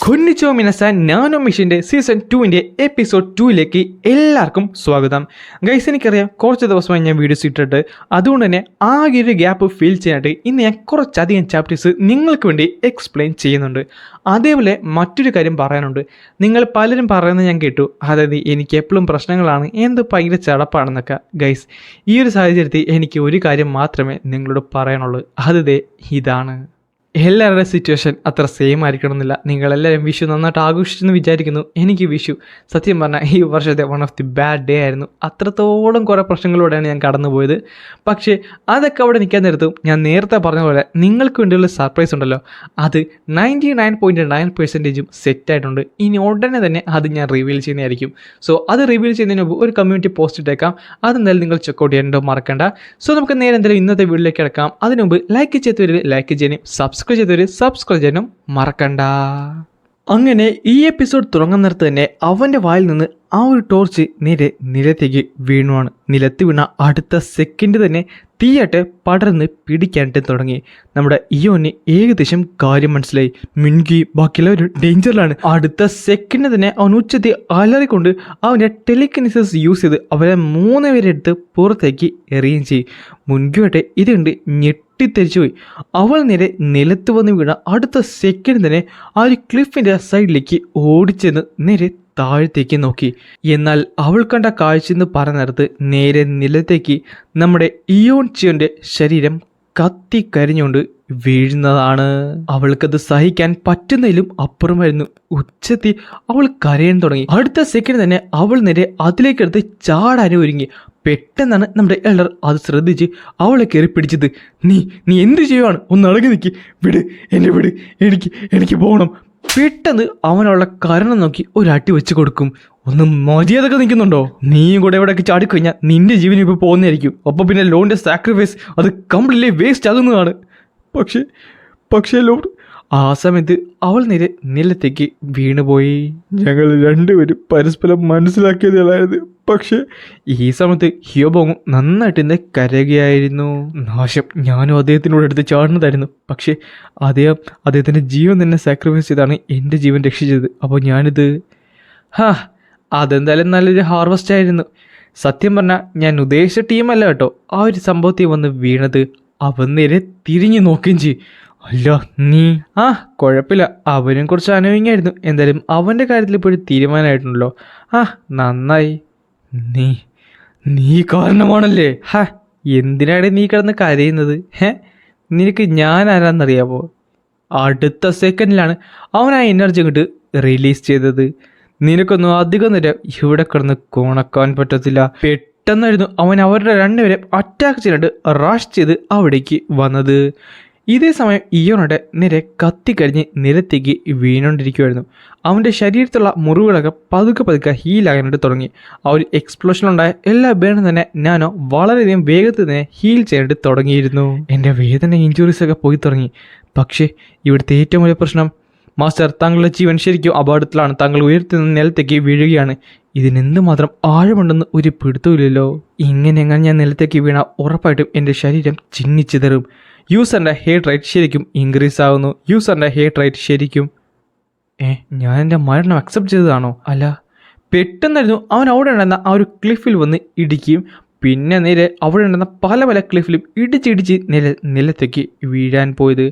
കൊന്നിച്ചോ മിനസാൻ nano മിഷൻ്റെ season 2 episode 2 എല്ലാവർക്കും സ്വാഗതം. ഗൈസ്, എനിക്കറിയാം കുറച്ച് ദിവസമായി ഞാൻ വീഡിയോസ് ഇട്ടിട്ട്, അതുകൊണ്ട് തന്നെ ആകെ ഒരു ഗ്യാപ്പ് ഫീൽ ചെയ്യാനായിട്ട് ഇന്ന് ഞാൻ കുറച്ചധികം ചാപ്റ്റേഴ്സ് നിങ്ങൾക്ക് വേണ്ടി എക്സ്പ്ലെയിൻ ചെയ്യുന്നുണ്ട്. അതേപോലെ മറ്റൊരു കാര്യം പറയാനുണ്ട്. നിങ്ങൾ പലരും പറയുന്നത് ഞാൻ കേട്ടു, അതായത് എനിക്ക് എപ്പോഴും പ്രശ്നങ്ങളാണ്, എന്ത് ഭയങ്കര ചടപ്പാണെന്നൊക്കെ. ഗൈസ്, ഈ ഒരു സാഹചര്യത്തിൽ എനിക്ക് ഒരു കാര്യം മാത്രമേ നിങ്ങളോട് പറയാനുള്ളൂ. അത് ഇതാണ്. എല്ലാവരുടെ സിറ്റുവേഷൻ അത്ര സെയിം ആയിരിക്കണമെന്നില്ല. നിങ്ങളെല്ലാവരും വിഷു നന്നായിട്ട് ആഘോഷിച്ചെന്ന് വിചാരിക്കുന്നു. എനിക്ക് വിഷു സത്യം പറഞ്ഞാൽ ഈ വർഷത്തെ one of the bad day ആയിരുന്നു. അത്രത്തോളം കുറേ പ്രശ്നങ്ങളോടെയാണ് ഞാൻ കടന്നുപോയത്. പക്ഷേ അതൊക്കെ അവിടെ നിൽക്കാൻ നേരത്തും ഞാൻ നേരത്തെ പറഞ്ഞ പോലെ നിങ്ങൾക്ക് വേണ്ടിയുള്ള സർപ്രൈസ് ഉണ്ടല്ലോ, അത് 99.9% സെറ്റായിട്ടുണ്ട്. ഇനി ഉടനെ തന്നെ അത് ഞാൻ റിവീൽ ചെയ്യുന്നതായിരിക്കും. സോ അത് റിവീൽ ചെയ്യുന്നതിന് മുമ്പ് ഒരു കമ്മ്യൂണിറ്റി പോസ്റ്റ് ഇട്ടേക്കാം. അതെന്തായാലും നിങ്ങൾ ചെക്കൗട്ട് ചെയ്യാനോ മറക്കണ്ട. സോ നമുക്ക് നേരെ എന്തായാലും ഇന്നത്തെ വീഡിയോയിലേക്ക് കിടക്കാം. അതിനു മുമ്പ് ലൈക്ക് ചെയ്തവർ ലൈക്ക് ചെയ്യാനും സബ്സ്ക്രൈബ് ചെയ്യാനും മറക്കണ്ട. അങ്ങനെ ഈ എപ്പിസോഡ് തുടങ്ങുന്നിടത്ത് തന്നെ അവൻ്റെ വായിൽ നിന്ന് ആ ഒരു ടോർച്ച് നേരെ നിലത്തേക്ക് വീണുവാണ്. നിലത്ത് വീണ അടുത്ത സെക്കൻഡ് തന്നെ തീയായിട്ട് പടർന്ന് പിടിക്കാനായിട്ട് തുടങ്ങി. നമ്മുടെ ഇയോന് ഏകദേശം കാര്യം മനസ്സിലായി. മിൻകി ബാക്കിയുള്ളവർ ഡേഞ്ചറിലാണ്. അടുത്ത സെക്കൻഡ് തന്നെ അവൻ ഉച്ചത്തിൽ അലറിക്കൊണ്ട് അവൻ്റെ ടെലികിനസിസ് യൂസ് ചെയ്ത് അവരെ 3 പേരെ എടുത്ത് പുറത്തേക്ക് എറിയുകയും ചെയ്യും. മുൻകിയായിട്ട് ഇത് കണ്ട് ഞെട്ടിത്തെരിച്ചു പോയി. അവൾ നേരെ നിലത്ത് വന്ന് വീണ അടുത്ത സെക്കൻഡ് തന്നെ ആ ഒരു ക്ലിഫിൻ്റെ സൈഡിലേക്ക് ഓടിച്ചെന്ന് നേരെ താഴത്തേക്ക് നോക്കി. എന്നാൽ അവൾ കണ്ട കാഴ്ചയെന്ന് പറഞ്ഞിടത്ത് നേരെ നിലത്തേക്ക് നമ്മുടെ ഇയോൺ ചിയോന്റെ ശരീരം കത്തിക്കരിഞ്ഞുകൊണ്ട് വീഴുന്നതാണ്. അവൾക്കത് സഹിക്കാൻ പറ്റുന്നതിലും അപ്പുറമായിരുന്നു. ഉച്ചത്തിൽ അവൾ കരയാൻ തുടങ്ങി. അടുത്ത സെക്കൻഡ് തന്നെ അവൾ നേരെ അതിലേക്കെടുത്ത് ചാടാൻ ഒരുങ്ങി. പെട്ടെന്നാണ് നമ്മുടെ എൽഡർ അത് ശ്രദ്ധിച്ച് അവളെ കയറി പിടിച്ചത്. നീ എന്ത് ചെയ്യുവാണ്? ഒന്ന് അടങ്ങി നിൽക്കി, വിട്, എന്നെ വിട്, എനിക്ക് പോകണം. പെട്ടെന്ന് അവനുള്ള കാരണം നോക്കി ഒരട്ടി വെച്ച് കൊടുക്കും. ഒന്ന് മര്യാദക്ക് നിൽക്കുന്നുണ്ടോ? നീയും കൂടെ എവിടെയൊക്കെ ചാടിക്കഴിഞ്ഞാൽ നിന്റെ ജീവൻ ഇപ്പോൾ പോകുന്നതായിരിക്കും. അപ്പോൾ പിന്നെ ലോണിൻ്റെ സാക്രിഫൈസ് അത് കംപ്ലീറ്റ്ലി വേസ്റ്റ് ആകുന്നതാണ്. പക്ഷേ ലോഡ്, ആ സമയത്ത് അവൾ നേരെ നിലത്തേക്ക് വീണുപോയി. ഞങ്ങൾ രണ്ടുപേരും പരസ്പരം മനസ്സിലാക്കിയതായത്. പക്ഷേ ഈ സമയത്ത് ഹിയോബോങ്ങും നന്നായിട്ട് എന്നെ കരയുകയായിരുന്നു. നാശം, ഞാനും അദ്ദേഹത്തിനോട് എടുത്ത് ചാടുന്നതായിരുന്നു. പക്ഷേ അദ്ദേഹത്തിൻ്റെ ജീവൻ തന്നെ സാക്രിഫൈസ് ചെയ്താണ് എൻ്റെ ജീവൻ രക്ഷിച്ചത്. അപ്പോൾ ഞാനിത് അതെന്തായാലും നല്ലൊരു ഹാർവസ്റ്റ് ആയിരുന്നു. സത്യം പറഞ്ഞാൽ ഞാൻ ഉദ്ദേശിച്ച ടീമല്ല കേട്ടോ ആ ഒരു സംഭവത്തിൽ വന്ന് വീണത്. അവൻ നേരെ തിരിഞ്ഞു നോക്കുകയും ചെയ്യും. അല്ല നീ കുഴപ്പമില്ല, അവനും കുറച്ച് അനോയിങ്ങായിരുന്നു. എന്തായാലും അവൻ്റെ കാര്യത്തിൽ ഇപ്പോൾ ഒരു തീരുമാനമായിട്ടുണ്ടല്ലോ. നന്നായി. നീ കാരണമാണല്ലേ. എന്തിനാണ് നീ കിടന്ന് കരയുന്നത്? നിനക്ക് ഞാൻ ആരാന്നറിയാമോ? അടുത്ത സെക്കൻഡിലാണ് അവൻ ആ എനർജി അങ്ങോട്ട് റിലീസ് ചെയ്തത്. നിനക്കൊന്നും അധികം നേരം ഇവിടെ കിടന്ന് കോണക്കാൻ പറ്റത്തില്ല. പെട്ടെന്നായിരുന്നു അവൻ അവരുടെ രണ്ടുപേരെ അറ്റാക്ക് ചെയ്യാണ്ട് റഷ് ചെയ്ത് അവിടേക്ക് വന്നത്. ഇതേ സമയം ഇയോണയുടെ നേരെ കത്തിക്കരിഞ്ഞ് നിലത്തേക്ക് വീണുകൊണ്ടിരിക്കുമായിരുന്നു. അവൻ്റെ ശരീരത്തുള്ള മുറിവുകളൊക്കെ പതുക്കെ ഹീലാകാനായിട്ട് തുടങ്ങി. ആ ഒരു എക്സ്പ്ലോഷനുണ്ടായ എല്ലാ ബേണും തന്നെ ഞാനോ വളരെയധികം വേഗത്തിൽ തന്നെ ഹീൽ ചെയ്യാനായിട്ട് തുടങ്ങിയിരുന്നു. എൻ്റെ വേദന ഇഞ്ചുറീസൊക്കെ പോയി തുടങ്ങി. പക്ഷേ ഇവിടുത്തെ ഏറ്റവും വലിയ പ്രശ്നം, മാസ്റ്റർ, താങ്കളുടെ ജീവൻ ശരിക്കും അപകടത്തിലാണ്. താങ്കൾ ഉയർത്തി നിന്ന് നിലത്തേക്ക് വീഴുകയാണ്. ഇതിനെന്തുമാത്രം ആഴമുണ്ടെന്ന് ഒരു പിടുത്തമില്ലല്ലോ. ഇങ്ങനെ ഞാൻ നിലത്തേക്ക് വീണ ഉറപ്പായിട്ടും എൻ്റെ ശരീരം ചിന്നിച്ചിതറും. യൂസറിൻ്റെ ഹേർട്ട് റേറ്റ് ശരിക്കും ഇൻക്രീസ് ആകുന്നു. യൂസറിൻ്റെ ഹേർട്ട് റേറ്റ് ശരിക്കും ഞാൻ എൻ്റെ മരണം അക്സെപ്റ്റ് ചെയ്തതാണോ? അല്ല. പെട്ടെന്നായിരുന്നു അവൻ അവിടെ ഉണ്ടായിരുന്ന ആ ഒരു ക്ലിഫിൽ വന്ന് ഇടിക്കുകയും പിന്നെ നേരെ അവിടെ ഉണ്ടായിരുന്ന പല ക്ലിഫിലും ഇടിച്ചിടിച്ച് നിലത്തേക്ക് വീഴാൻ പോയത്.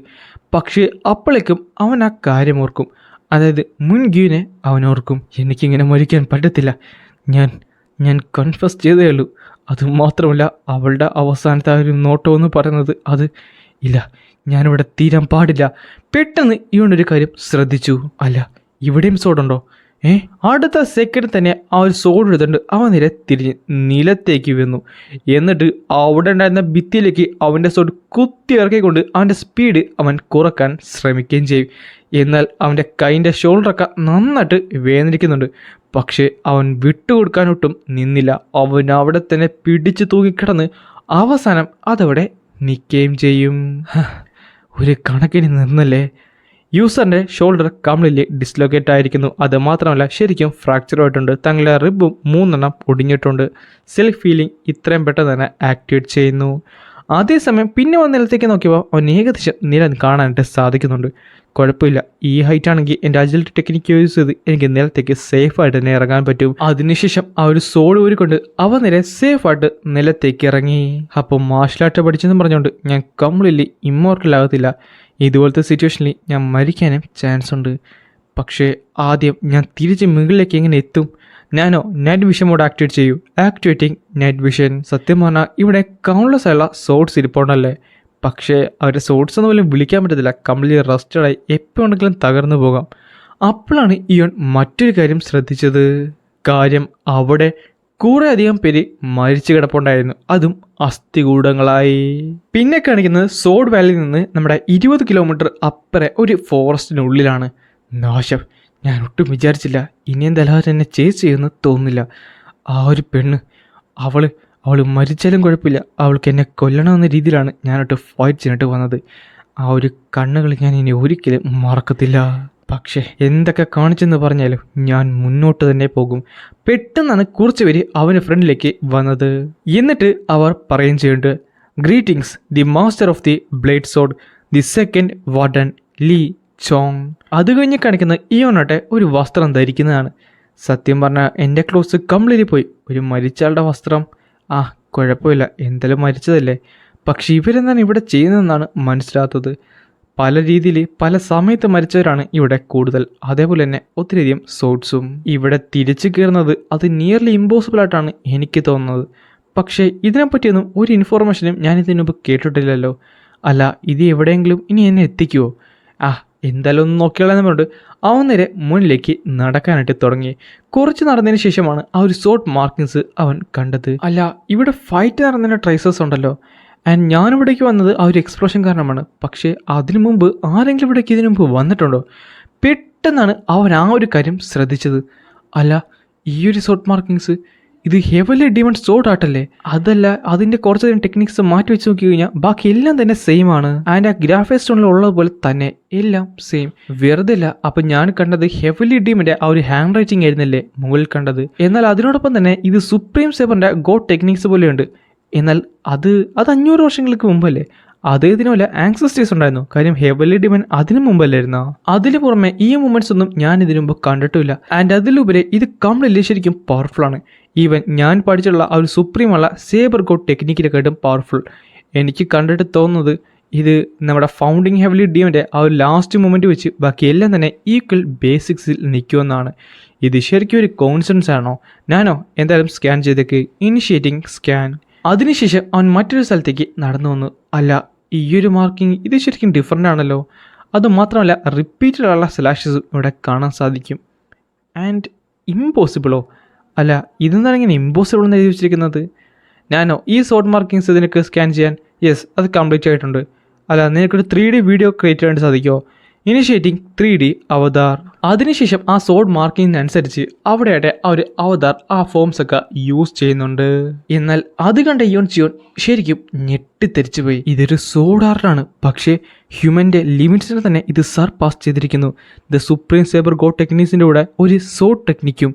പക്ഷേ അപ്പോഴേക്കും അവൻ ആ കാര്യം ഓർക്കും. അതായത് മുൻഗീനെ അവനോർക്കും. എനിക്കിങ്ങനെ മരിക്കാൻ പറ്റത്തില്ല. ഞാൻ കൺഫസ് ചെയ്തേ ഉള്ളൂ. അതുമാത്രമല്ല, അവളുടെ അവസാനത്തെ ആ ഒരു നോട്ടം എന്ന് പറയുന്നത് അത് ഇല്ല, ഞാനിവിടെ തീരാൻ പാടില്ല. പെട്ടെന്ന് ഇവനൊരു കാര്യം ശ്രദ്ധിച്ചു. അല്ല, ഇവിടെയും സോഡുണ്ടോ? അടുത്ത സെക്കൻഡ് തന്നെ ആ ഒരു സോഡ് എടുത്തുകൊണ്ട് അവൻ നേരെ തിരിഞ്ഞ് നിലത്തേക്ക് വീണു. എന്നിട്ട് അവിടെ ഉണ്ടായിരുന്ന ഭിത്തിയിലേക്ക് അവൻ്റെ സോഡ് കുത്തി ഇറക്കിക്കൊണ്ട് അവൻ്റെ സ്പീഡ് അവൻ കുറക്കാൻ ശ്രമിക്കുകയും ചെയ്യും. എന്നാൽ അവൻ്റെ കൈൻ്റെ ഷോൾഡറൊക്കെ നന്നായിട്ട് വേദനിക്കുന്നുണ്ട്. പക്ഷേ അവൻ വിട്ടുകൊടുക്കാനൊട്ടും നിന്നില്ല. അവൻ അവിടെ തന്നെ പിടിച്ചു തൂങ്ങിക്കിടന്ന് അവസാനം അതവിടെ നിൽക്കുകയും ചെയ്യും. ഒരു കണക്കിന് നിന്നല്ലേ. യൂസറിൻ്റെ ഷോൾഡർ കംപ്ലീറ്റ്ലി ഡിസ്ലൊക്കേറ്റ് ആയിരിക്കുന്നു. അത് മാത്രമല്ല, ശരിക്കും ഫ്രാക്ചറുമായിട്ടുണ്ട്. തങ്ങളുടെ റിബും 3 ഒടിഞ്ഞിട്ടുണ്ട്. സെൽഫ് ഹീലിംഗ് ഇത്രയും പെട്ടെന്ന് തന്നെ ആക്ടിവേറ്റ് ചെയ്യുന്നു. അതേസമയം പിന്നെ വന്ന നിലത്തേക്ക് നോക്കിയപ്പോൾ അവൻ ഏകദേശം നിലം കാണാനായിട്ട് സാധിക്കുന്നുണ്ട്. കുഴപ്പമില്ല, ഈ ഹൈറ്റ് ആണെങ്കിൽ എൻ്റെ അജിലിറ്റി ടെക്നിക്ക് യൂസ് ചെയ്ത് എനിക്ക് നിലത്തേക്ക് സേഫായിട്ട് തന്നെ ഇറങ്ങാൻ പറ്റും. അതിനുശേഷം ആ ഒരു സോഡ് ഊരിക്കൊണ്ട് അവ നേരെ സേഫായിട്ട് നിലത്തേക്ക് ഇറങ്ങി. അപ്പോൾ മാർഷൽ ആർട്ട് പഠിച്ചെന്ന് പറഞ്ഞുകൊണ്ട് ഞാൻ കംപ്ലീറ്റ്ലി ഇമ്മോർട്ടൽ ആകത്തില്ല. ഇതുപോലത്തെ സിറ്റുവേഷനിൽ ഞാൻ മരിക്കാനും ചാൻസ് ഉണ്ട്. പക്ഷേ ആദ്യം ഞാൻ തിരിച്ച് മുകളിലേക്ക് എങ്ങനെ എത്തും? ഞാനോ നൈറ്റ് വിഷൻ മോഡ് ആക്ടിവേറ്റ് ചെയ്യൂ. Activating night vision. സത്യം പറഞ്ഞാൽ ഇവിടെ കൗണ്ട്ലെസ് ആയുള്ള സോഡ്സ് ഇരിപ്പുണ്ടല്ലേ. പക്ഷേ അവരുടെ സോഡ്സ് ഒന്നും പോലും വിളിക്കാൻ പറ്റത്തില്ല. കംപ്ലീറ്റ് റസ്റ്റഡായി എപ്പോൾ ഉണ്ടെങ്കിലും തകർന്നു പോകാം. അപ്പോഴാണ് ഇവൻ മറ്റൊരു കാര്യം ശ്രദ്ധിച്ചത്. കാര്യം അവിടെ കുറേ അധികം പേര് മരിച്ചു കിടപ്പുണ്ടായിരുന്നു, അതും അസ്ഥികൂടങ്ങളായി. പിന്നെ കാണിക്കുന്നത് സോഡ് വാലിയിൽ നിന്ന് നമ്മുടെ 20 കിലോമീറ്റർ അപ്പുറം ഒരു ഫോറസ്റ്റിനുള്ളിലാണ്. നാശം, ഞാൻ ഒട്ടും വിചാരിച്ചില്ല ഇനി എന്തായാലും എന്നെ ചേസ് ചെയ്യുമെന്ന് തോന്നുന്നില്ല. ആ ഒരു പെണ്ണ്, അവൾ മരിച്ചാലും കുഴപ്പമില്ല, അവൾക്ക് എന്നെ കൊല്ലണമെന്ന രീതിയിലാണ് ഞാനോട്ട് ഫൈറ്റ് ചെയ്യാനായിട്ട് വന്നത്. ആ ഒരു കണ്ണുകൾ ഞാൻ ഇനി ഒരിക്കലും മറക്കത്തില്ല. പക്ഷേ എന്തൊക്കെ കാണിച്ചെന്ന് പറഞ്ഞാലും ഞാൻ മുന്നോട്ട് തന്നെ പോകും. പെട്ടെന്നാണ് കുറച്ച് പേര് അവന് ഫ്രണ്ടിലേക്ക് വന്നത്. എന്നിട്ട് അവർ പറയുകയും ചെയ്യുന്നുണ്ട്, greetings the master of the blade sword, the second warden Lee Chong. അത് കഴിഞ്ഞ് കാണിക്കുന്ന ഇവനാട്ടെ ഒരു വസ്ത്രം ധരിക്കുന്നതാണ്. സത്യം പറഞ്ഞാൽ എൻ്റെ ക്ലോസ് കംപ്ലീറ്റ് പോയി. ഒരു മരിച്ചയാളുടെ വസ്ത്രം, കുഴപ്പമില്ല, എന്തായാലും മരിച്ചതല്ലേ. പക്ഷെ ഇവരെന്താണ് ഇവിടെ ചെയ്യുന്നതെന്നാണ് മനസ്സിലാത്തത്. പല രീതിയിൽ പല സമയത്ത് മരിച്ചവരാണ് ഇവിടെ കൂടുതൽ. അതേപോലെ തന്നെ ഒത്തിരിയധികം സോഡ്സും. ഇവിടെ തിരിച്ചു കയറുന്നത് അത് നിയർലി ഇമ്പോസിബിൾ ആയിട്ടാണ് എനിക്ക് തോന്നുന്നത്. പക്ഷേ ഇതിനെപ്പറ്റിയൊന്നും ഒരു ഇൻഫോർമേഷനും ഞാൻ ഇതിനു മുമ്പ് കേട്ടിട്ടില്ലല്ലോ. അല്ല, ഇത് എവിടെയെങ്കിലും ഇനി എന്നെ എത്തിക്കുമോ? എന്തായാലും ഒന്ന് നോക്കിയാലെന്ന് പറഞ്ഞിട്ട് അവൻ നേരെ മുന്നിലേക്ക് നടക്കാനായിട്ട് തുടങ്ങി. കുറച്ച് നടന്നതിന് ശേഷമാണ് ആ ഒരു സോട്ട് മാർക്കിങ്സ് അവൻ കണ്ടത്. അല്ല, ഇവിടെ ഫൈറ്റ് നടന്നതിൻ്റെ ട്രേസസ് ഉണ്ടല്ലോ. ആൻഡ് ഞാനിവിടേക്ക് വന്നത് ആ ഒരു എക്സ്പ്ലോഷൻ കാരണമാണ്. പക്ഷേ അതിനു മുമ്പ് ആരെങ്കിലും ഇവിടേക്ക് ഇതിനു മുമ്പ് വന്നിട്ടുണ്ടോ? പെട്ടെന്നാണ് അവൻ ആ ഒരു കാര്യം ശ്രദ്ധിച്ചത്. അല്ല, ഈ ഒരു സോട്ട് മാർക്കിങ്സ് ഇത് ഹെവലി ഡിമൺ സോഡ് ആട്ടല്ലേ? അതല്ല, അതിൻ്റെ കുറച്ചധികം ടെക്നിക്സ് മാറ്റി വെച്ച് നോക്കി കഴിഞ്ഞാൽ ബാക്കി എല്ലാം തന്നെ സെയിം ആണ്. ആൻഡ് ആ ഗ്രാഫൈസ് സ്റ്റോണിൽ ഉള്ളതുപോലെ തന്നെ എല്ലാം സെയിം. വെറുതെ അല്ല, അപ്പം ഞാൻ കണ്ടത് ഹെവലി ഡീമിൻ്റെ ആ ഒരു ഹാൻഡ് റൈറ്റിംഗ് ആയിരുന്നല്ലേ മുകളിൽ കണ്ടത്. എന്നാൽ അതിനോടൊപ്പം തന്നെ ഇത് സുപ്രീം സേബറിൻ്റെ ഗോഡ് ടെക്നിക്സ് പോലെയുണ്ട്. എന്നാൽ അത് 500 വർഷങ്ങൾക്ക് മുമ്പല്ലേ? അതേതിനും വല്ല ആൻസസ്റ്റേഴ്സ് ഉണ്ടായിരുന്നു. കാര്യം ഹെവലി ഡിമൻ അതിനു മുമ്പല്ലായിരുന്നോ? അതിന് പുറമെ ഈ മൂമെന്റ്സ് ഒന്നും ഞാൻ ഇതിനു മുമ്പ് കണ്ടിട്ടില്ല. ആൻഡ് അതിലുപരി ഇത് കംപ്ലീറ്റ്ലി ശരിക്കും പവർഫുൾ ആണ്. ഈവൻ ഞാൻ പഠിച്ചിട്ടുള്ള ആ ഒരു സുപ്രീമുള്ള സേബർ ഗോഡ് ടെക്നിക്കിനെക്കാട്ടും പവർഫുൾ. എനിക്ക് കണ്ടിട്ട് തോന്നുന്നത് ഇത് നമ്മുടെ ഫൗണ്ടിങ് ഹെവലി ഡിമൻ്റെ ആ ഒരു ലാസ്റ്റ് മൊമെൻറ്റ് വെച്ച് ബാക്കി എല്ലാം തന്നെ ഈക്വൽ ബേസിക്സിൽ നിൽക്കുമെന്നാണ്. ഇത് ശരിക്കും ഒരു കോൺസിഡൻസ് ആണോ? ഞാനോ എന്തായാലും സ്കാൻ ചെയ്തേക്ക്. Initiating scan. അതിനുശേഷം അവൻ മറ്റൊരു സ്ഥലത്തേക്ക് നടന്നു വന്നു. അല്ല, ഈയൊരു മാർക്കിംഗ് ഇത് ശരിക്കും ഡിഫറൻ്റ് ആണല്ലോ. അതുമാത്രമല്ല റിപ്പീറ്റഡ് ഉള്ള സ്ലാഷസും ഇവിടെ കാണാൻ സാധിക്കും. ആൻഡ് ഇമ്പോസിബിളോ? അല്ല, ഇതെന്താണ് ഇങ്ങനെ ഇമ്പോസിബിൾ എന്ന് എഴുതി വെച്ചിരിക്കുന്നത്? ഞാനോ ഈ സോഡ് മാർക്കിങ്സ് ഇതിനൊക്കെ സ്കാൻ ചെയ്യാൻ? യെസ്, അത് കംപ്ലീറ്റ് ആയിട്ടുണ്ട്. അല്ല, നിനക്കൊരു 3D വീഡിയോ ക്രിയേറ്റ് ചെയ്യാൻ സാധിക്കുമോ? ഇനിഷ്യേറ്റിംഗ് 3D അവതാർ. അതിനുശേഷം ആ സോഡ് മാർക്കിങ്ങിനനുസരിച്ച് അവിടെയായിട്ട് ആ ഒരു അവതാർ ആ ഫോംസ് ഒക്കെ യൂസ് ചെയ്യുന്നുണ്ട്. എന്നാൽ അത് കണ്ട യോൺ ചിയോൺ ശരിക്കും ഞെട്ടിത്തെരിച്ചു പോയി. ഇതൊരു സോഡ് ആർട്ടാണ്, പക്ഷേ ഹ്യൂമൻ്റെ ലിമിറ്റ്സിനെ തന്നെ ഇത് സർപാസ് ചെയ്തിരിക്കുന്നു. ദ സുപ്രീം സേബർ ഗോഡ് ടെക്നിക്സിൻ്റെ കൂടെ ഒരു സോഡ് ടെക്നിക്കും.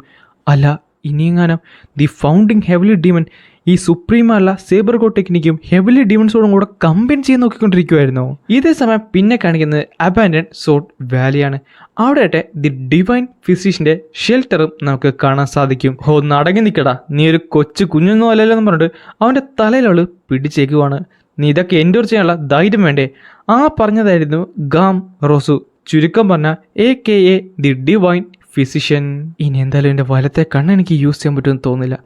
അല്ല, ഇനിയെങ്ങാനും ദി ഫൗണ്ടിങ് ഹെവലി ഡീമൻ ഈ സുപ്രീമല്ല സേബർ ഗോഡ് ടെക്നിക്കും ഹെവലി ഡീമൺസോടും കൂടെ കമ്പൈൻ ചെയ്ത് നോക്കിക്കൊണ്ടിരിക്കുമായിരുന്നു. ഇതേ സമയം പിന്നെ കാണിക്കുന്നത് അബാൻഡൻ സോഡ് വാലിയാണ്. അവിടെയാട്ടെ ദി ഡിവൈൻ ഫിസിഷ്യൻ്റെ ഷെൽട്ടറും നമുക്ക് കാണാൻ സാധിക്കും. നടങ്ങി നിൽക്കടാ, നീ ഒരു കൊച്ചു കുഞ്ഞൊന്നും അല്ലല്ലോ എന്ന് പറഞ്ഞിട്ട് അവൻ്റെ തലയിലവൾ പിടിച്ചേക്കുവാണ്. നീ ഇതൊക്കെ എൻഡോർ ചെയ്യാനുള്ള ധൈര്യം വേണ്ടേ? പറഞ്ഞതായിരുന്നു ഗാം റോസു, ചുരുക്കം പറഞ്ഞ AKA ദി ഡിവൈൻ ഫിസിഷ്യൻ. ഇനി എന്തായാലും എൻ്റെ വലത്തെ കണ്ണ് എനിക്ക് യൂസ് ചെയ്യാൻ പറ്റുമെന്ന് തോന്നുന്നില്ല.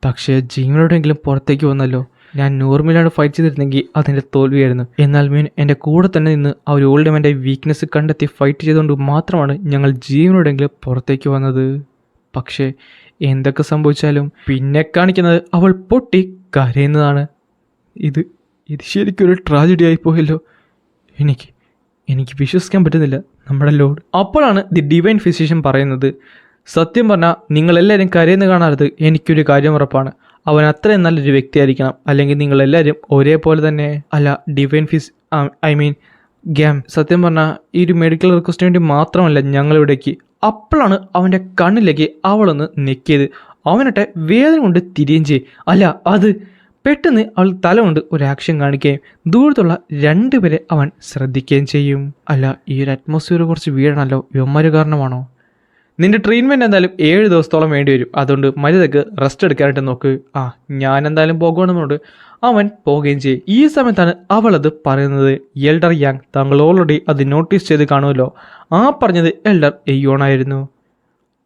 പക്ഷേ ജീവനോടെങ്കിലും പുറത്തേക്ക് വന്നല്ലോ. ഞാൻ നോർമലാണ് ഫൈറ്റ് ചെയ്തിരുന്നെങ്കിൽ അതിൻ്റെ തോൽവിയായിരുന്നു. എന്നാൽ മീൻ എൻ്റെ കൂടെ തന്നെ നിന്ന് ആ ഒരു ഓൾഡ് മാൻ്റെ വീക്ക്നെസ് കണ്ടെത്തി ഫൈറ്റ് ചെയ്തുകൊണ്ട് മാത്രമാണ് ഞങ്ങൾ ജീവനോടെങ്കിലും പുറത്തേക്ക് വന്നത്. പക്ഷേ എന്തൊക്കെ സംഭവിച്ചാലും പിന്നെ കാണിക്കുന്നത് അവൾ പൊട്ടി കരയുന്നതാണ്. ഇത് ശരിക്കൊരു ട്രാജഡി ആയിപ്പോയല്ലോ. എനിക്ക് വിശ്വസിക്കാൻ പറ്റുന്നില്ല നമ്മുടെ ലോഡ്. അപ്പോഴാണ് ദി ഡിവൈൻ ഫിസിഷ്യൻ പറയുന്നത്, സത്യം പറഞ്ഞാൽ നിങ്ങളെല്ലാവരും കരയുന്ന കാണരുത്. എനിക്കൊരു കാര്യം ഉറപ്പാണ്, അവൻ അത്രയും നല്ലൊരു വ്യക്തിയായിരിക്കണം, അല്ലെങ്കിൽ നിങ്ങളെല്ലാവരും ഒരേപോലെ തന്നെ. അല്ല ഡിവൈൻ ഗ്യാം, സത്യം പറഞ്ഞാൽ ഈ ഒരു മെഡിക്കൽ റിക്വസ്റ്റിന് വേണ്ടി മാത്രമല്ല ഞങ്ങളിവിടേക്ക്. അപ്പോഴാണ് അവൻ്റെ കണ്ണിലേക്ക് അവളൊന്ന് ഞെക്കിയത്. അവനട്ടെ വേദന കൊണ്ട് തിരിയുകയും ചെയ്യും. അല്ല, അത് പെട്ടെന്ന് അവൾ തല കൊണ്ട് ഒരു ആക്ഷൻ കാണിക്കുകയും ദൂരത്തുള്ള രണ്ടുപേരെ അവൻ ശ്രദ്ധിക്കുകയും ചെയ്യും. അല്ല, ഈ ഒരു അറ്റ്മോസ്ഫിയർ കുറച്ച് വീഴണല്ലോ, ഇവന്മാര് കാരണമാണോ? നിന്റെ ട്രീറ്റ്മെൻറ്റ് എന്തായാലും 7 ദിവസത്തോളം വേണ്ടി വരും, അതുകൊണ്ട് മരുതൊക്കെ റെസ്റ്റ് എടുക്കാനായിട്ട് നോക്ക്. ഞാൻ എന്തായാലും പോകുകയാണെന്നുണ്ട് അവൻ പോവുകയും ചെയ്യും. ഈ സമയത്താണ് അവളത് പറയുന്നത്. എൽഡർ യാങ്, താങ്കൾ ഓൾറെഡി അത് നോട്ടീസ് ചെയ്ത് കാണുമല്ലോ. പറഞ്ഞത് എൽഡർ ഇയോൺ ആയിരുന്നു.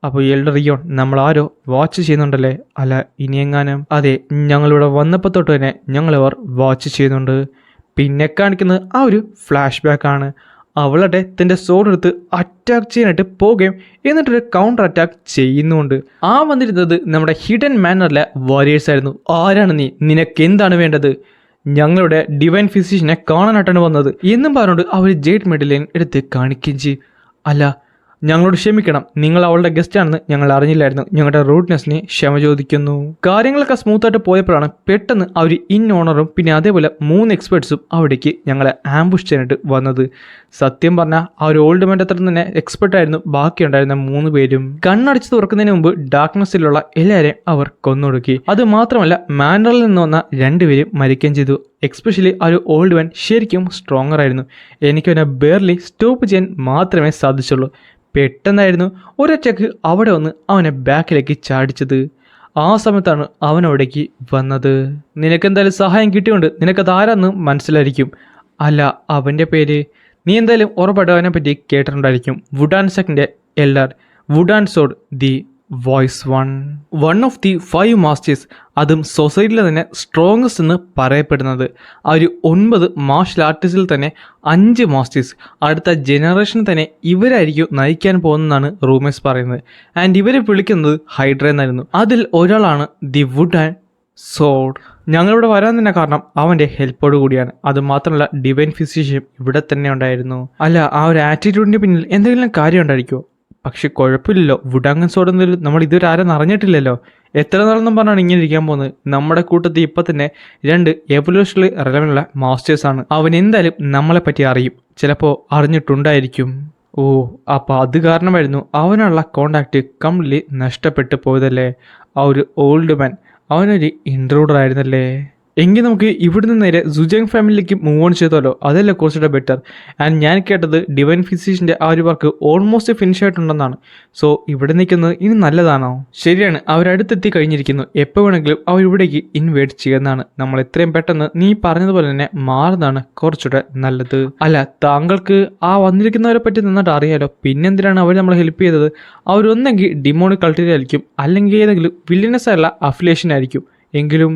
അപ്പോൾ എൽഡർ ഇയോൺ, നമ്മൾ ആരോ വാച്ച് ചെയ്യുന്നുണ്ടല്ലേ? അല്ല, ഇനിയെങ്ങാനും? അതെ, ഞങ്ങളിവിടെ വന്നപ്പോൾ തൊട്ട് തന്നെ ഞങ്ങളവർ വാച്ച് ചെയ്യുന്നുണ്ട്. പിന്നെ കാണിക്കുന്നത് ആ ഒരു ഫ്ലാഷ് ബാക്കാണ്. അവളുടെ തൻ്റെ സോഡ് എടുത്ത് അറ്റാക്ക് ചെയ്യാനായിട്ട് പോവുകയും എന്നിട്ടൊരു കൗണ്ടർ അറ്റാക്ക് ചെയ്യുന്നുണ്ട്. വന്നിരുന്നത് നമ്മുടെ ഹിഡൻ മാനറിലെ വാരിയേഴ്സ് ആയിരുന്നു. ആരാണ് നീ? നിനക്ക് എന്താണ് വേണ്ടത്? ഞങ്ങളുടെ ഡിവൈൻ ഫിസിഷ്യനെ കാണാനായിട്ടാണ് വന്നത് എന്നും പറഞ്ഞുകൊണ്ട് അവർ ജേഡ് മെഡലിയൻ എടുത്ത് കാണിക്കുകയും ചെയ്യും. അല്ല, ഞങ്ങളോട് ക്ഷമിക്കണം, നിങ്ങൾ അവളുടെ ഗസ്റ്റാണെന്ന് ഞങ്ങൾ അറിഞ്ഞില്ലായിരുന്നു. ഞങ്ങളുടെ റൂട്ട്നെസ്സിനെ ക്ഷമ ചോദിക്കുന്നു. കാര്യങ്ങളൊക്കെ സ്മൂത്തായിട്ട് പോയപ്പോഴാണ് പെട്ടെന്ന് അവർ ഇൻ ഓണറും പിന്നെ അതേപോലെ 3 എക്സ്പേർട്സും അവിടേക്ക് ഞങ്ങളെ ആംബുഷ് ചെയ്യാനായിട്ട് വന്നത്. സത്യം പറഞ്ഞാൽ ആ ഒരു ഓൾഡ് മാൻ്റെ അത്ര തന്നെ എക്സ്പെർട്ടായിരുന്നു ബാക്കിയുണ്ടായിരുന്ന 3 പേരും. കണ്ണടച്ച് തുറക്കുന്നതിന് മുമ്പ് ഡാർക്ക്നെസ്സിലുള്ള എല്ലാവരെയും അവർ കൊന്നൊടുക്കി. അത് മാത്രമല്ല, മാനറിൽ നിന്ന് വന്ന 2 പേരും മരിക്കുകയും ചെയ്തു. എക്സ്പെഷ്യലി ആ ഒരു ഓൾഡ് മാൻ ശരിക്കും സ്ട്രോങ്ങർ ആയിരുന്നു. എനിക്കവനെ ബെയർലി സ്റ്റോപ്പ് ചെയ്യാൻ മാത്രമേ സാധിച്ചുള്ളൂ. പെട്ടെന്നായിരുന്നു ഒരൊറ്റക്ക് അവിടെ വന്ന് അവനെ ബാക്കിലേക്ക് ചാടിച്ചത്. ആ സമയത്താണ് അവൻ അവിടേക്ക് വന്നത്. നിനക്കെന്തായാലും സഹായം കിട്ടിയുണ്ട്, നിനക്കത് ആരാന്ന് മനസ്സിലായിരിക്കും. അല്ല, അവൻ്റെ പേര് നീ എന്തായാലും ഉറപ്പായിട്ടും അവനെ പറ്റി കേട്ടിട്ടുണ്ടായിരിക്കും. വുഡാൻ സെക്കിൻ്റെ elder, Wudang sword the voice one of the 5 masters, അതും സൊസൈറ്റിയിലെ തന്നെ സ്ട്രോങ്ങസ്റ്റ് എന്ന് പറയപ്പെടുന്നത്. ആ ഒരു 9 മാർഷൽ ആർട്ടിസ്റ്റിൽ തന്നെ 5 മാസ്റ്റേഴ്സ് അടുത്ത ജനറേഷൻ തന്നെ ഇവരായിരിക്കും നയിക്കാൻ പോകുന്നതാണ് റൂമേഴ്സ് പറയുന്നത്. ആൻഡ് ഇവരെ വിളിക്കുന്നത് ഹൈഡ്ര എന്നായിരുന്നു. അതിൽ ഒരാളാണ് ദി വുഡാൻ സോഡ്. ഞങ്ങളിവിടെ വരാൻ തന്നെ കാരണം അവൻ്റെ ഹെൽപ്പോട് കൂടിയാണ്. അത് മാത്രമല്ല, ഡിവൈൻ ഫിസിഷ്യൻ ഇവിടെ തന്നെ ഉണ്ടായിരുന്നു. അല്ല, ആ ഒരു ആറ്റിറ്റ്യൂഡിൻ്റെ പിന്നിൽ എന്തെങ്കിലും കാര്യം ഉണ്ടായിരിക്കുമോ? പക്ഷെ കുഴപ്പമില്ലല്ലോ, വുഡാങ്ങൻ സോഡൊന്നും നമ്മൾ ഇതുവരെ ആരും അറിഞ്ഞിട്ടില്ലല്ലോ. എത്ര നാളെന്നും പറഞ്ഞാണ് ഇങ്ങനെ ഇരിക്കാൻ പോകുന്നത്. നമ്മുടെ കൂട്ടത്തിൽ ഇപ്പം തന്നെ 2 എവല്യൂഷണറി റെലവൻ്റുള്ള മാസ്റ്റേഴ്സാണ്. അവൻ എന്തായാലും നമ്മളെ പറ്റി അറിയും, ചിലപ്പോൾ അറിഞ്ഞിട്ടുണ്ടായിരിക്കും. അപ്പോൾ അത് കാരണമായിരുന്നു അവനുള്ള കോണ്ടാക്റ്റ് കംപ്ലീറ്റ്ലി നഷ്ടപ്പെട്ടു പോയതല്ലേ. ആ ഒരു ഓൾഡ് മാൻ അവനൊരു ഇൻട്രൂഡർ ആയിരുന്നല്ലേ. എങ്കിൽ നമുക്ക് ഇവിടുന്ന് നേരെ സുജങ് ഫാമിലിയിലേക്ക് മൂവ് ഓൺ ചെയ്തല്ലോ, അതല്ലേ കുറച്ചുകൂടെ ബെറ്റർ. ആൻഡ് ഞാൻ കേട്ടത് ഡിവൈൻ ഫിസിഷ്യൻ്റെ ആ ഒരു വർക്ക് ഓൾമോസ്റ്റ് ഫിനിഷ് ആയിട്ടുണ്ടെന്നാണ്. സോ ഇവിടെ നിൽക്കുന്നത് ഇനി നല്ലതാണോ? ശരിയാണ്, അവരടുത്തെത്തി കഴിഞ്ഞിരിക്കുന്നു. എപ്പോൾ വേണമെങ്കിലും അവരിവിടേക്ക് ഇൻവൈറ്റ് ചെയ്യുന്നതാണ്. നമ്മൾ എത്രയും പെട്ടെന്ന് നീ പറഞ്ഞതുപോലെ തന്നെ മാറുന്നതാണ് കുറച്ചുകൂടെ നല്ലത്. അല്ല, താങ്കൾക്ക് വന്നിരിക്കുന്നവരെ പറ്റി നന്നായിട്ട് അറിയാലോ, പിന്നെന്തിനാണ് അവർ നമ്മളെ ഹെൽപ്പ് ചെയ്തത്? അവരൊന്നെങ്കിൽ ഡിമോണിക് കൾട്ടിലായിരിക്കും, അല്ലെങ്കിൽ ഏതെങ്കിലും വില്ലിനസ് ആയുള്ള അഫിലിയേഷൻ ആയിരിക്കും. എങ്കിലും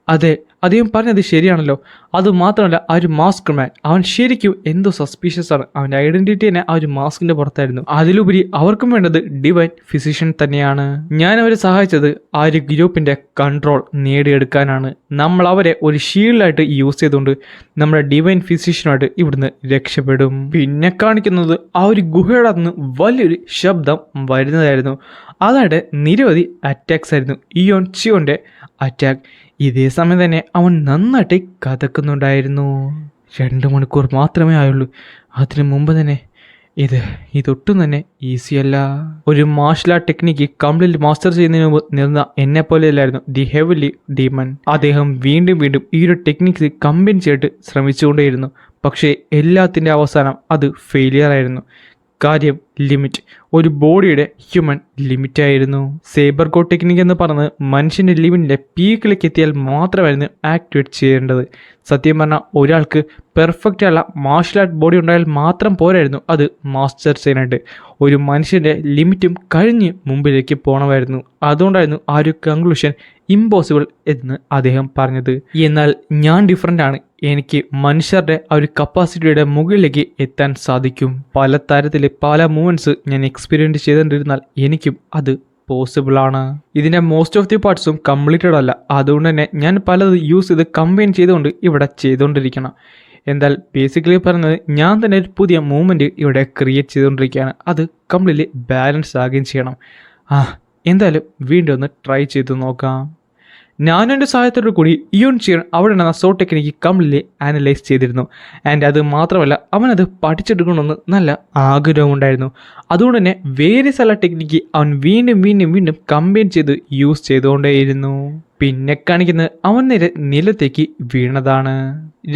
അതെ, അദ്ദേഹം പറഞ്ഞത് ശരിയാണല്ലോ. അതുമാത്രമല്ല, ആ ഒരു മാസ്ക് മാൻ അവൻ ശരിക്കും എന്തോ സസ്പീഷ്യസ് ആണ്. അവൻ്റെ ഐഡന്റിറ്റി തന്നെ ആ ഒരു മാസ്കിന്റെ പുറത്തായിരുന്നു. അതിലുപരി അവർക്കും വേണ്ടത് ഡിവൈൻ ഫിസിഷ്യൻ തന്നെയാണ്. ഞാൻ അവരെ സഹായിച്ചത് ആ ഒരു ഗ്രൂപ്പിന്റെ കൺട്രോൾ നേടിയെടുക്കാനാണ്. നമ്മൾ അവരെ ഒരു ഷീൽഡായിട്ട് യൂസ് ചെയ്തുകൊണ്ട് നമ്മുടെ ഡിവൈൻ ഫിസിഷ്യനുമായിട്ട് ഇവിടുന്ന് രക്ഷപ്പെടും. പിന്നെ കാണിക്കുന്നത് ആ ഒരു ഗുഹയുടെ അന്ന് വലിയൊരു ശബ്ദം വരുന്നതായിരുന്നു. അതായത് നിരവധി അറ്റാക്സ് ആയിരുന്നു. ഇയോൺ ചിയോന്റെ അറ്റാക്ക്. ഇതേ സമയം തന്നെ അവൻ നന്നായിട്ട് കഥക്കുന്നുണ്ടായിരുന്നു. 2 മണിക്കൂർ മാത്രമേ ആയുള്ളൂ. അതിനു മുമ്പ് തന്നെ ഇതൊട്ടും തന്നെ ഈസിയല്ല. ഒരു marshal art technique complete master ചെയ്യുന്നതിന് മുമ്പ് നിന്ന എന്നെ പോലെയല്ലായിരുന്നു ദി ഹെവലി ഡീമൺ. അദ്ദേഹം വീണ്ടും ഈ ഒരു ടെക്നിക്സ് കമ്പൈൻ ചെയ്തിട്ട് ശ്രമിച്ചുകൊണ്ടേയിരുന്നു. പക്ഷേ എല്ലാത്തിൻ്റെ അവസാനം അത് ഫെയിലിയർ ആയിരുന്നു. കാര്യം ലിമിറ്റ്, ഒരു ബോഡിയുടെ ഹ്യൂമൻ ലിമിറ്റായിരുന്നു. സേബർ ഗോ ടെക്നിക്ക് എന്ന് പറഞ്ഞത് മനുഷ്യൻ്റെ ലിമിറ്റിൻ്റെ പീക്കിലേക്ക് എത്തിയാൽ മാത്രമായിരുന്നു ആക്ടിവേറ്റ് ചെയ്യേണ്ടത്. സത്യം പറഞ്ഞാൽ ഒരാൾക്ക് പെർഫെക്റ്റ് ആയുള്ള മാർഷൽ ആർട്ട് ബോഡി ഉണ്ടായാൽ മാത്രം പോരായിരുന്നു അത് മാസ്റ്റർ ചെയ്യാനായിട്ട്. ഒരു മനുഷ്യൻ്റെ ലിമിറ്റും കഴിഞ്ഞ് മുമ്പിലേക്ക് പോകണമായിരുന്നു. അതുകൊണ്ടായിരുന്നു ആ ഒരു കൺക്ലൂഷൻ ഇമ്പോസിബിൾ എന്ന് അദ്ദേഹം പറഞ്ഞത്. എന്നാൽ ഞാൻ ഡിഫറൻ്റ് ആണ്. എനിക്ക് മനുഷ്യരുടെ ആ ഒരു കപ്പാസിറ്റിയുടെ മുകളിലേക്ക് എത്താൻ സാധിക്കും. പല തരത്തിൽ പല മൂവ്മെൻറ്റ്സ് ഞാൻ എക്സ്പീരിയൻസ് ചെയ്തുകൊണ്ടിരുന്നാൽ എനിക്കും അത് പോസിബിളാണ്. ഇതിൻ്റെ മോസ്റ്റ് ഓഫ് ദി പാർട്സും കംപ്ലീറ്റഡ് അല്ല. അതുകൊണ്ട് തന്നെ ഞാൻ പലത് യൂസ് ചെയ്ത് കമ്പൈൻ ചെയ്തുകൊണ്ട് ഇവിടെ ചെയ്തുകൊണ്ടിരിക്കണം. എന്നാൽ ബേസിക്കലി പറയുന്നത് ഞാൻ തന്നെ ഒരു പുതിയ മൂവ്മെൻറ്റ് ഇവിടെ ക്രിയേറ്റ് ചെയ്തുകൊണ്ടിരിക്കുകയാണ്. അത് കംപ്ലീറ്റ്ലി ബാലൻസ് ആകുകയും ചെയ്യണം. എന്തായാലും വീണ്ടും ഒന്ന് ട്രൈ ചെയ്ത് നോക്കാം. ഞാനും എൻ്റെ സഹായത്തോടു കൂടി ഇയോൺ ചിയൻ അവിടെ നടന്ന സോ ടെക്നിക്ക് കംപ്ലീറ്റ്ലി ആനലൈസ് ചെയ്തിരുന്നു. ആൻഡ് അത് മാത്രമല്ല, അവനത് പഠിച്ചെടുക്കണമെന്ന് നല്ല ആഗ്രഹമുണ്ടായിരുന്നു. അതുകൊണ്ട് തന്നെ വേരിയസ് ഉള്ള ടെക്നിക്ക് അവൻ വീണ്ടും കമ്പൈൻ ചെയ്ത് യൂസ് ചെയ്തുകൊണ്ടേയിരുന്നു. പിന്നെ കാണിക്കുന്നത് അവൻ നേരെ നിലത്തേക്ക് വീണതാണ്.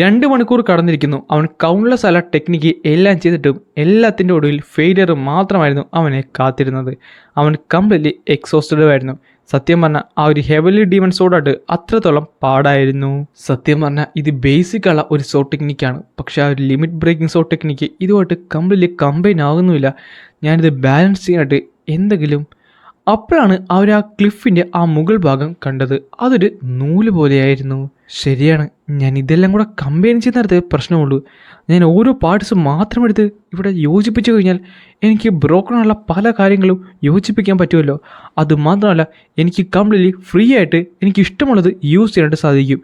2 മണിക്കൂർ കടന്നിരിക്കുന്നു. അവൻ കൗണ്ട്ലെസ് അല്ല ടെക്നിക്ക് എല്ലാം ചെയ്തിട്ടും എല്ലാത്തിൻ്റെ ഒടുവിൽ ഫെയിലിയർ മാത്രമായിരുന്നു അവനെ കാത്തിരുന്നത്. അവൻ കംപ്ലീറ്റ്ലി എക്സോസ്റ്റഡ് ആയിരുന്നു. സത്യം പറഞ്ഞാൽ ആ ഒരു ഹെവലി ഡീമൺ സോഡായിട്ട് അത്രത്തോളം പാടായിരുന്നു. സത്യം പറഞ്ഞാൽ ഇത് ബേസിക് ഉള്ള ഒരു സോ ടെക്നിക്കാണ്. പക്ഷേ ആ ഒരു ലിമിറ്റ് ബ്രേക്കിംഗ് സോ ടെക്നിക്ക് ഇതുമായിട്ട് കംപ്ലീറ്റ്ലി കമ്പൈൻ ആകുന്നുമില്ല. ഞാനിത് ബാലൻസ് ചെയ്യാനായിട്ട് എന്തെങ്കിലും അപ്പോഴാണ് അവർ ആ ക്ലിഫിൻ്റെ ആ മുകൾ ഭാഗം കണ്ടത്. അതൊരു നൂല് പോലെയായിരുന്നു. ശരിയാണ്, ഞാൻ ഇതെല്ലാം കൂടെ കമ്പൈൻ ചെയ്യുന്നിടത്ത് പ്രശ്നമുള്ളൂ. ഞാൻ ഓരോ പാർട്സും മാത്രം എടുത്ത് ഇവിടെ യോജിപ്പിച്ചു കഴിഞ്ഞാൽ എനിക്ക് ബ്രോക്കണുള്ള പല കാര്യങ്ങളും യോജിപ്പിക്കാൻ പറ്റുമല്ലോ. അതുമാത്രമല്ല എനിക്ക് കംപ്ലീറ്റ്ലി ഫ്രീ ആയിട്ട് എനിക്ക് ഇഷ്ടമുള്ളത് യൂസ് ചെയ്യാനായിട്ട് സാധിക്കും.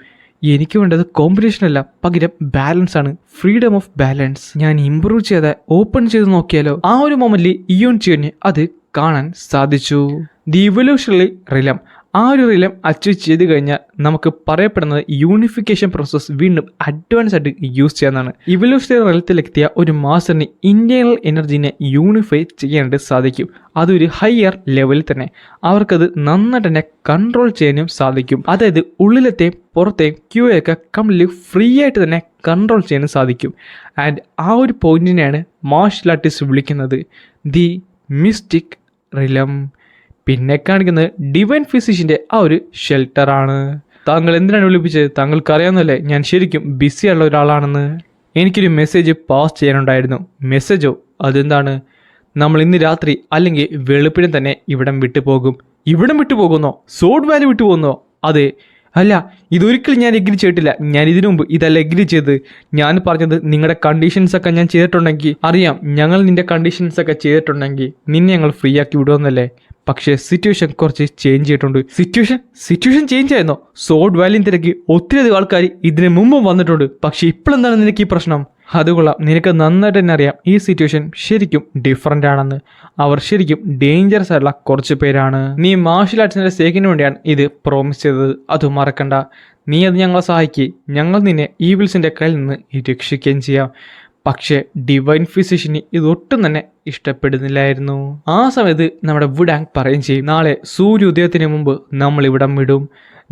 എനിക്ക് വേണ്ടത് കോമ്പിനേഷനല്ല, പകരം ബാലൻസ് ആണ്, ഫ്രീഡം ഓഫ് ബാലൻസ്. ഞാൻ ഇമ്പ്രൂവ് ചെയ്ത് ഓപ്പൺ ചെയ്ത് നോക്കിയാലോ. ആ ഒരു മൊമെന്റിൽ ഇയോൺ ചിയോന് അത് കാണാൻ സാധിച്ചു. ദി ഇവല്യൂഷണറി റിലം, ആ ഒരു റിലം അച്ചീവ് ചെയ്ത് കഴിഞ്ഞാൽ നമുക്ക് പറയപ്പെടുന്നത് യൂണിഫിക്കേഷൻ പ്രോസസ്സ് വീണ്ടും അഡ്വാൻസ് ആയിട്ട് യൂസ് ചെയ്യാനാണ്. ഇവല്യൂഷണറി റിലത്തിലെത്തിയ ഒരു മാസ്റ്ററിന് ഇന്റേണൽ എനർജീനെ യൂണിഫൈ ചെയ്യാനായിട്ട് സാധിക്കും. അതൊരു ഹയർ ലെവലിൽ തന്നെ അവർക്കത് നന്നായിട്ട് തന്നെ കൺട്രോൾ ചെയ്യാനും സാധിക്കും. അതായത് ഉള്ളിലത്തെയും പുറത്തെയും ക്യൂയൊക്കെ കംപ്ലീറ്റ്ലി ഫ്രീ ആയിട്ട് തന്നെ കൺട്രോൾ ചെയ്യാനും സാധിക്കും. ആൻഡ് ആ ഒരു പോയിന്റിനെയാണ് മാർഷൽ ആർട്ടിസ്റ്റ് വിളിക്കുന്നത് ദി മിസ്റ്റിക് റിലം. പിന്നെ കാണിക്കുന്നത് ഡിവൈൻ ഫിസിഷ്യൻ്റെ ആ ഒരു ഷെൽട്ടറാണ്. താങ്കൾ എന്തിനാണ് വിളിപ്പിച്ചത്? താങ്കൾക്ക് അറിയാവുന്നല്ലേ ഞാൻ ശരിക്കും ബിസിയുള്ള ഒരാളാണെന്ന്. എനിക്കൊരു മെസ്സേജ് പാസ് ചെയ്യാനുണ്ടായിരുന്നു. മെസ്സേജോ? അതെന്താണ്? നമ്മൾ ഇന്ന് രാത്രി അല്ലെങ്കിൽ വെളുപ്പിനെ തന്നെ ഇവിടം വിട്ടു പോകും. ഇവിടം വിട്ടു പോകുന്നോ? സോഡ് വാലി വിട്ടു പോകുന്നോ? അതെ. അല്ല, ഇതൊരിക്കലും ഞാൻ എഗ്രി ചെയ്തിട്ടില്ല. ഞാൻ ഇതിനു മുമ്പ് ഇതല്ല എഗ്രി ചെയ്തത്. ഞാൻ പറഞ്ഞത് നിങ്ങളുടെ കണ്ടീഷൻസൊക്കെ ഞാൻ ചെയ്തിട്ടുണ്ടെങ്കിൽ അറിയാം. ഞങ്ങൾ നിന്റെ കണ്ടീഷൻസൊക്കെ ചെയ്തിട്ടുണ്ടെങ്കിൽ നിന്നെ ഞങ്ങൾ ഫ്രീ ആക്കി വിടുമെന്നല്ലേ. പക്ഷേ സിറ്റുവേഷൻ കുറച്ച് ചേഞ്ച് ചെയ്തിട്ടുണ്ട്. സിറ്റുവേഷൻ ചേഞ്ച് ആയിരുന്നോ? സോഡ് വാലിയും തിരക്കി ഒത്തിരിയധികം ആൾക്കാർ ഇതിന് മുമ്പും വന്നിട്ടുണ്ട്. പക്ഷേ ഇപ്പോഴെന്താണ് നിനക്ക് ഈ പ്രശ്നം? അത് കൊള്ളാം, നിനക്ക് നന്നായിട്ട് തന്നെ അറിയാം ഈ സിറ്റുവേഷൻ ശരിക്കും ഡിഫറൻ്റ് ആണെന്ന്. അവർ ശരിക്കും ഡേഞ്ചറസ് ആയിട്ടുള്ള കുറച്ച് പേരാണ്. നീ മാർഷൽ ആർട്സിൻ്റെ സേക്കിന് വേണ്ടിയാണ് ഇത് പ്രോമിസ് ചെയ്തത്, അത് മറക്കണ്ട. നീ അത് ഞങ്ങളെ സഹായിക്കുകയും ഞങ്ങൾ നിന്നെ ഈവിൾസിൻ്റെ കയ്യിൽ നിന്ന് രക്ഷിക്കുകയും ചെയ്യാം. പക്ഷേ ഡിവൈൻ ഫിസിഷ്യന് ഇതൊട്ടും തന്നെ ഇഷ്ടപ്പെടുന്നില്ലായിരുന്നു. ആ സമയത്ത് നമ്മുടെ വുഡാങ് പറയുകയും ചെയ്യും, നാളെ സൂര്യോദയത്തിന് മുമ്പ് നമ്മൾ ഇവിടം വിടും.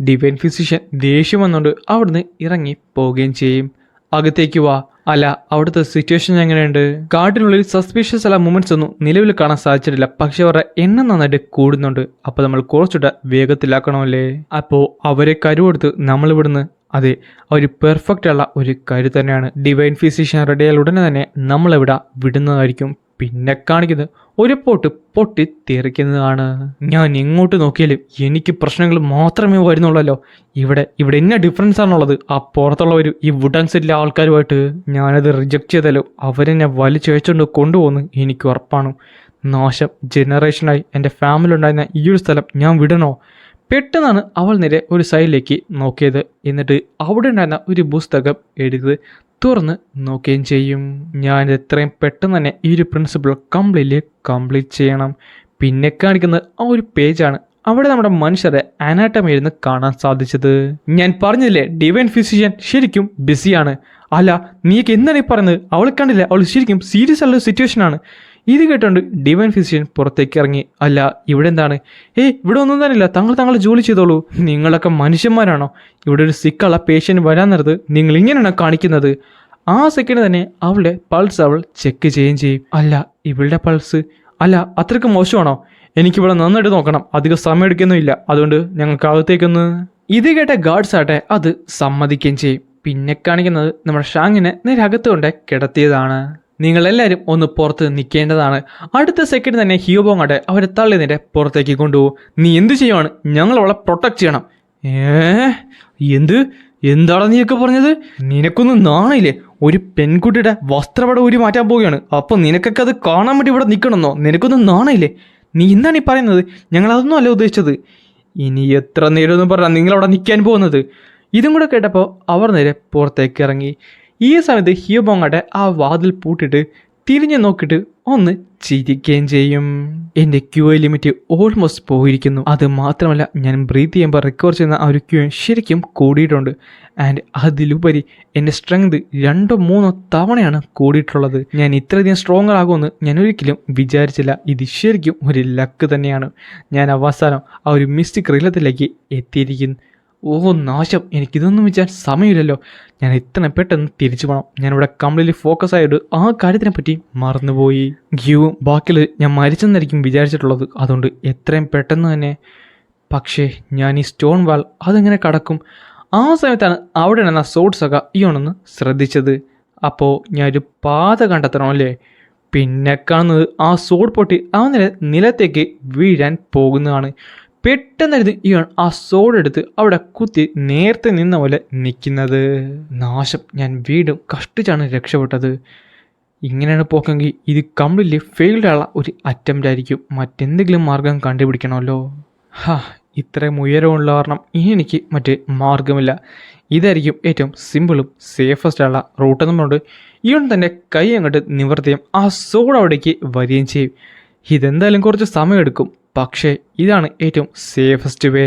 ഡിവൈൻ ഫിസിഷ്യൻ ദേഷ്യം വന്നുകൊണ്ട് അവിടുന്ന് ഇറങ്ങി പോവുകയും ചെയ്യും. അകത്തേക്ക് വാ. അല്ല, അവിടുത്തെ സിറ്റുവേഷൻ എങ്ങനെയുണ്ട്? കാട്ടിനുള്ളിൽ സസ്പീഷ്യസ് അല്ല മൂമെന്റ്സ് ഒന്നും നിലവിൽ കാണാൻ സാധിച്ചിട്ടില്ല. പക്ഷെ അവരുടെ എണ്ണം നന്നായിട്ട് കൂടുന്നുണ്ട്. അപ്പോൾ നമ്മൾ കുറച്ചുകൂടെ വേഗത്തിലാക്കണമല്ലേ? അപ്പോൾ അവരെ കരുവെടുത്ത് നമ്മൾ ഇവിടുന്ന്, അതെ, ഒരു പെർഫെക്റ്റ് ഉള്ള ഒരു കരു തന്നെയാണ്. ഡിവൈൻ ഫിസിഷ്യൻ റെഡിയാൽ ഉടനെ തന്നെ നമ്മളിവിടെ വിടുന്നതായിരിക്കും. പിന്നെ കാണിക്കുന്നത് ഒരു പോട്ട് പൊട്ടി തെറിക്കുന്നതാണ്. ഞാൻ എങ്ങോട്ട് നോക്കിയാലും എനിക്ക് പ്രശ്നങ്ങൾ മാത്രമേ വരുന്നുള്ളല്ലോ. ഇവിടെ എന്നാ ഡിഫറൻസ് ആണുള്ളത് ആ പുറത്തുള്ളവർ ഈ വുഡൻ സെറ്റിലെ ആൾക്കാരുമായിട്ട്? ഞാനത് റിജക്റ്റ് ചെയ്താലോ അവരെന്നെ വലിച്ചയച്ചുകൊണ്ട് കൊണ്ടുപോകുന്നു എനിക്ക് ഉറപ്പാണ്. നാശം. ജനറേഷനായി എൻ്റെ ഫാമിലി ഉണ്ടായിരുന്ന ഈ ഒരു സ്ഥലം ഞാൻ വിടണോ? പെട്ടെന്നാണ് അവൾ നേരെ ഒരു സൈഡിലേക്ക് നോക്കിയത്. എന്നിട്ട് അവിടെ ഉണ്ടായിരുന്ന ഒരു പുസ്തകം എടുത്ത് തുറന്ന് നോക്കുകയും ചെയ്യും. ഞാൻ എത്രയും പെട്ടെന്ന് തന്നെ ഈ ഒരു പ്രിൻസിപ്പിൾ കംപ്ലീറ്റ് ചെയ്യണം. പിന്നെ കാണിക്കുന്നത് ആ ഒരു പേജാണ്. അവിടെ നമ്മുടെ മനുഷ്യരെ അനാട്ടമി ഇരുന്ന് കാണാൻ സാധിച്ചത്. ഞാൻ പറഞ്ഞില്ലേ ഡിവൈൻ ഫിസിഷ്യൻ ശരിക്കും ബിസിയാണ്. അല്ല, നീക്ക് എന്താണ് ഈ പറയുന്നത്? അവൾ കണ്ടില്ല, അവൾ ശരിക്കും സീരിയസ് ഉള്ള സിറ്റുവേഷനാണ്. ഇത് കേട്ടോണ്ട് ഡിവൈൻ ഫിസിഷ്യൻ പുറത്തേക്ക് ഇറങ്ങി. അല്ല, ഇവിടെ എന്താണ്? ഇവിടെ ഒന്നും തന്നെയില്ല, താങ്കൾ ജോലി ചെയ്തോളൂ. നിങ്ങളൊക്കെ മനുഷ്യന്മാരാണോ? ഇവിടെ ഒരു സിക്കുള്ള പേഷ്യൻ്റ് വരാൻ നേരത്ത് നിങ്ങൾ ഇങ്ങനെയാണ് കാണിക്കുന്നത്? ആ സെക്കൻഡ് തന്നെ അവളുടെ പൾസ് അവൾ ചെക്ക് ചെയ്യുകയും ചെയ്യും. അല്ല, ഇവളുടെ പൾസ് അല്ല അത്രയ്ക്ക് മോശമാണോ? എനിക്കിവിടെ നന്നായിട്ട് നോക്കണം, അധികം സമയം എടുക്കൊന്നുമില്ല, അതുകൊണ്ട് ഞങ്ങൾക്ക് അകത്തേക്കൊന്ന്. ഇത് കേട്ട ഗാർഡ്സ് ആട്ടെ അത് സമ്മതിക്കുകയും ചെയ്യും. പിന്നെ കാണിക്കുന്നത് നമ്മുടെ ഷാങ്ങിനെ നേരെ അകത്ത് കൊണ്ട് കിടത്തിയതാണ്. നിങ്ങളെല്ലാവരും ഒന്ന് പുറത്ത് നിൽക്കേണ്ടതാണ്. അടുത്ത സെക്കൻഡ് തന്നെ ഹിയോബോങ്ങാട്ടെ അവരെ തള്ളി നേരെ പുറത്തേക്ക് കൊണ്ടുപോകും. നീ എന്ത് ചെയ്യുവാണ്? ഞങ്ങൾ അവളെ പ്രൊട്ടക്ട് ചെയ്യണം. എന്താണ് നീയൊക്കെ പറഞ്ഞത്? നിനക്കൊന്നും നാണില്ലേ? ഒരു പെൺകുട്ടിയുടെ വസ്ത്രപടം ഊരി മാറ്റാൻ പോവുകയാണ്. അപ്പോൾ നിനക്കൊക്കെ അത് കാണാൻ വേണ്ടി ഇവിടെ നിൽക്കണമെന്നോ? നിനക്കൊന്നും നാണില്ലേ? നീ എന്താണ് ഈ പറയുന്നത്? ഞങ്ങളതൊന്നും അല്ല ഉദ്ദേശിച്ചത്. ഇനി എത്ര നേരമെന്ന് പറഞ്ഞാൽ നിങ്ങളവിടെ നിൽക്കാൻ പോകുന്നത്? ഇതും കൂടെ കേട്ടപ്പോൾ അവർ നേരെ പുറത്തേക്ക് ഇറങ്ങി. ഈ സമയത്ത് ഹിയോബോങ്ങാട്ടെ ആ വാതിൽ പൂട്ടിട്ട് തിരിഞ്ഞു നോക്കിയിട്ട് ഒന്ന് ചിരിക്കുകയും ചെയ്യും. എൻ്റെ ക്യൂ ലിമിറ്റ് ഓൾമോസ്റ്റ് പോയിരിക്കുന്നു. അത് മാത്രമല്ല, ഞാൻ ബ്രീത്ത് ചെയ്യുമ്പോൾ റിക്കവർ ചെയ്യുന്ന ആ ഒരു ക്യൂ ശരിക്കും കൂടിയിട്ടുണ്ട്. ആൻഡ് അതിലുപരി എൻ്റെ സ്ട്രെങ്ത് 2-3 തവണയാണ് കൂടിയിട്ടുള്ളത്. ഞാൻ ഇത്രയധികം സ്ട്രോങ്ങർ ആകുമെന്ന് ഞാൻ ഒരിക്കലും വിചാരിച്ചില്ല. ഇത് ശരിക്കും ഒരു ലക്ക് തന്നെയാണ്. ഞാൻ അവസാനം ആ ഒരു മിസ്റ്റിക് റിലത്തിലേക്ക് എത്തിയിരിക്കുന്നു. ഓ നാശം, എനിക്കിതൊന്നും വെച്ചാൽ സമയമില്ലല്ലോ. ഞാൻ ഇത്ര പെട്ടെന്ന് തിരിച്ചു പോകണം. ഞാനിവിടെ കംപ്ലീറ്റ്ലി ഫോക്കസ് ആയിട്ട് ആ കാര്യത്തിനെ പറ്റി മറന്നുപോയി. ഗ്യൂവും ബാക്കിൽ ഞാൻ മരിച്ചെന്നായിരിക്കും വിചാരിച്ചിട്ടുള്ളത്. അതുകൊണ്ട് എത്രയും പെട്ടെന്ന് തന്നെ. പക്ഷേ ഞാൻ ഈ സ്റ്റോൺ വാൾ അതെങ്ങനെ കടക്കും? ആ സമയത്താണ് അവിടെ നിന്ന സോഡ്സൊക്കെ ഇയോണൊന്ന് ശ്രദ്ധിച്ചത്. അപ്പോൾ ഞാനൊരു പാത കണ്ടെത്തണമല്ലേ? പിന്നെ കാണുന്നത് ആ സോഡ് പൊട്ടി അവൻ നിലത്തേക്ക് വീഴാൻ പോകുന്നതാണ്. പെട്ടെന്നായിരുന്നു ഇവൻ ആ സോഡ് എടുത്ത് അവിടെ കുത്തി നേരത്തെ നിന്ന പോലെ നിൽക്കുന്നത്. നാശം, ഞാൻ വീണ്ടും കഷ്ടിച്ചാണ് രക്ഷപ്പെട്ടത്. ഇങ്ങനെയാണ് പോക്കെങ്കിൽ ഇത് കംപ്ലീറ്റ്ലി ഫെയിൽഡ് ആയുള്ള ഒരു അറ്റംപ്റ്റ് ആയിരിക്കും. മറ്റെന്തെങ്കിലും മാർഗം കണ്ടുപിടിക്കണമല്ലോ. ഇത്രയും ഉയരമുള്ള കാരണം ഇനി എനിക്ക് മറ്റ് മാർഗമില്ല. ഇതായിരിക്കും ഏറ്റവും സിമ്പിളും സേഫസ്റ്റ് ആയുള്ള റൂട്ട് എന്നുകൊണ്ട് ഇവൻ തന്നെ കൈ അങ്ങോട്ട് നിവർത്തിയും ആ സോഡ് അവിടേക്ക് വരികയും ചെയ്യും. ഇതെന്തായാലും കുറച്ച് സമയമെടുക്കും, പക്ഷേ ഇതാണ് ഏറ്റവും സേഫസ്റ്റ് വേ.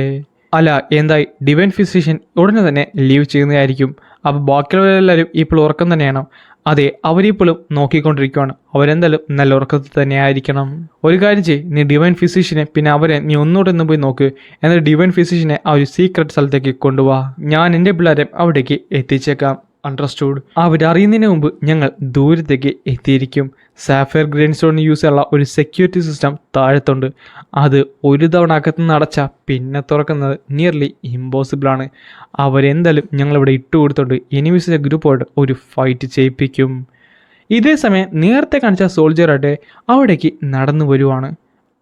അല്ല, എന്തായി ഡിവൈൻ ഫിസിഷ്യൻ ഉടനെ തന്നെ ലീവ് ചെയ്യുന്നതായിരിക്കും. അപ്പോൾ ബാക്കിയുള്ളവരെല്ലാവരും ഇപ്പോൾ ഉറക്കം തന്നെയാണ്. അതെ, അവരിപ്പോഴും നോക്കിക്കൊണ്ടിരിക്കുകയാണ്. അവരെന്തായാലും നല്ല ഉറക്കത്തിൽ തന്നെ ആയിരിക്കണം. ഒരു കാര്യം ചെയ്യ്, നീ ഡിവൈൻ ഫിസിഷ്യനെ പിന്നെ അവരെ നീ ഒന്നുകൂടെ ഒന്ന് പോയി നോക്ക്. എന്നാൽ ഡിവൈൻ ഫിസിഷ്യനെ ആ ഒരു സീക്രട്ട് സ്ഥലത്തേക്ക് കൊണ്ടുപോവാ. ഞാൻ എൻ്റെ പിള്ളേരെ അവിടേക്ക് എത്തിച്ചേക്കാം. അണ്ടർസ്റ്റുഡ്. അവരറിയുന്നതിന് മുമ്പ് ഞങ്ങൾ ദൂരത്തേക്ക് എത്തിയിരിക്കും. സാഫയർ ഗ്രെയിൻ സ്റ്റോൺ യൂസ് ചെയ്യാനുള്ള ഒരു സെക്യൂരിറ്റി സിസ്റ്റം താഴത്തുണ്ട്. അത് ഒരു തവണ അകത്തുനിന്ന് അടച്ചാൽ പിന്നെ തുറക്കുന്നത് നിയർലി ഇമ്പോസിബിളാണ്. അവരെന്തായാലും ഞങ്ങളിവിടെ ഇട്ടുകൊടുത്തോണ്ട് എനിമീസിൻ്റെ ഗ്രൂപ്പോട് ഒരു ഫൈറ്റ് ചെയ്യിപ്പിക്കും. ഇതേ സമയം നേരത്തെ കാണിച്ച സോൾജറായിട്ട് അവിടേക്ക് നടന്നു വരുവാണ്.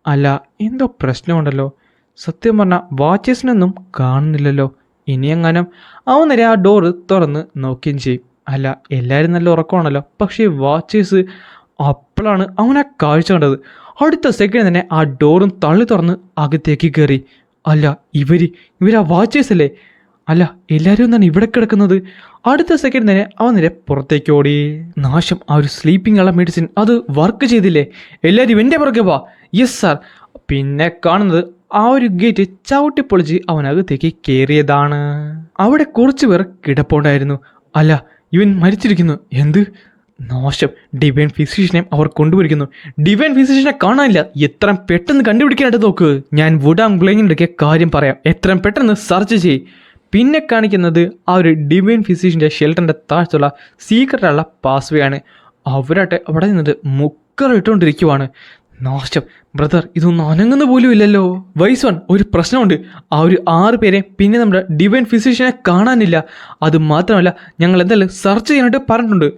അല്ല, എന്തോ പ്രശ്നമുണ്ടല്ലോ. സത്യം പറഞ്ഞാൽ വാച്ചേഴ്സിനൊന്നും കാണുന്നില്ലല്ലോ. ഇനിയെങ്ങാനും അവൻ നേരെ ആ ഡോറ് തുറന്ന് നോക്കുകയും ചെയ്യും. അല്ല, എല്ലാവരും നല്ല ഉറക്കമാണല്ലോ. പക്ഷേ വാച്ചേഴ്സ് അപ്പോഴാണ് അവൻ ആ കാഴ്ച കണ്ടത്. അടുത്ത സെക്കൻഡ് തന്നെ ആ ഡോറും തള്ളി തുറന്ന് അകത്തേക്ക് കയറി. അല്ല, ഇവരാ വാച്ചേഴ്സ് അല്ലേ? അല്ല, എല്ലാവരും എന്താണ് ഇവിടെ കിടക്കുന്നത്? അടുത്ത സെക്കൻഡ് തന്നെ അവൻ നേരെ പുറത്തേക്ക് ഓടി. നാശം, ആ ഒരു സ്ലീപ്പിംഗ് ഉള്ള മെഡിസിൻ അത് വർക്ക് ചെയ്തില്ലേ? എല്ലാവരും എൻ്റെ പുറകെ വാ. Yes sir. പിന്നെ കാണുന്നത് ആ ഒരു ഗേറ്റ് ചവിട്ടിപ്പൊളിച്ച് അവനകത്തേക്ക് കയറിയതാണ്. അവിടെ കുറച്ചു പേർ കിടപ്പുണ്ടായിരുന്നു. അല്ല, ഇവൻ മരിച്ചിരിക്കുന്നു. എന്ത് നാശം! ഡിവൈൻ ഫിസിഷ്യനെ അവർ കൊണ്ടുപോയിരിക്കുന്നു. ഡിവൈൻ ഫിസിഷ്യനെ കാണാനില്ല. എത്രയും പെട്ടെന്ന് കണ്ടുപിടിക്കാനായിട്ട് നോക്ക്. ഞാൻ വുഡാങ് ബ്ലെയിങ്ങിൻ്റെ കാര്യം പറയാം. എത്രയും പെട്ടെന്ന് സെർച്ച് ചെയ്യ്. പിന്നെ കാണിക്കുന്നത് ആ ഒരു ഡിവൈൻ ഫിസിഷ്യൻ്റെ ഷെൽട്ടറിൻ്റെ താഴ്ത്തുള്ള സീക്രട്ടുള്ള പാസ്വേ ആണ്. അവരാട്ടെ അവിടെ നിന്നിട്ട് മുക്കറിട്ടുകൊണ്ടിരിക്കുവാണ്. നാശം, ബ്രദർ, ഇതൊന്നും അനങ്ങുന്ന പോലും ഇല്ലല്ലോ. വൈസ് വൺ, ഒരു പ്രശ്നമുണ്ട്. ആ ഒരു 6 പേരെ പിന്നെ നമ്മുടെ ഡിവൈൻ ഫിസിഷ്യനെ കാണാനില്ല. അത് മാത്രമല്ല, ഞങ്ങൾ എന്തായാലും സെർച്ച് ചെയ്യാനായിട്ട് പറഞ്ഞിട്ടുണ്ട്.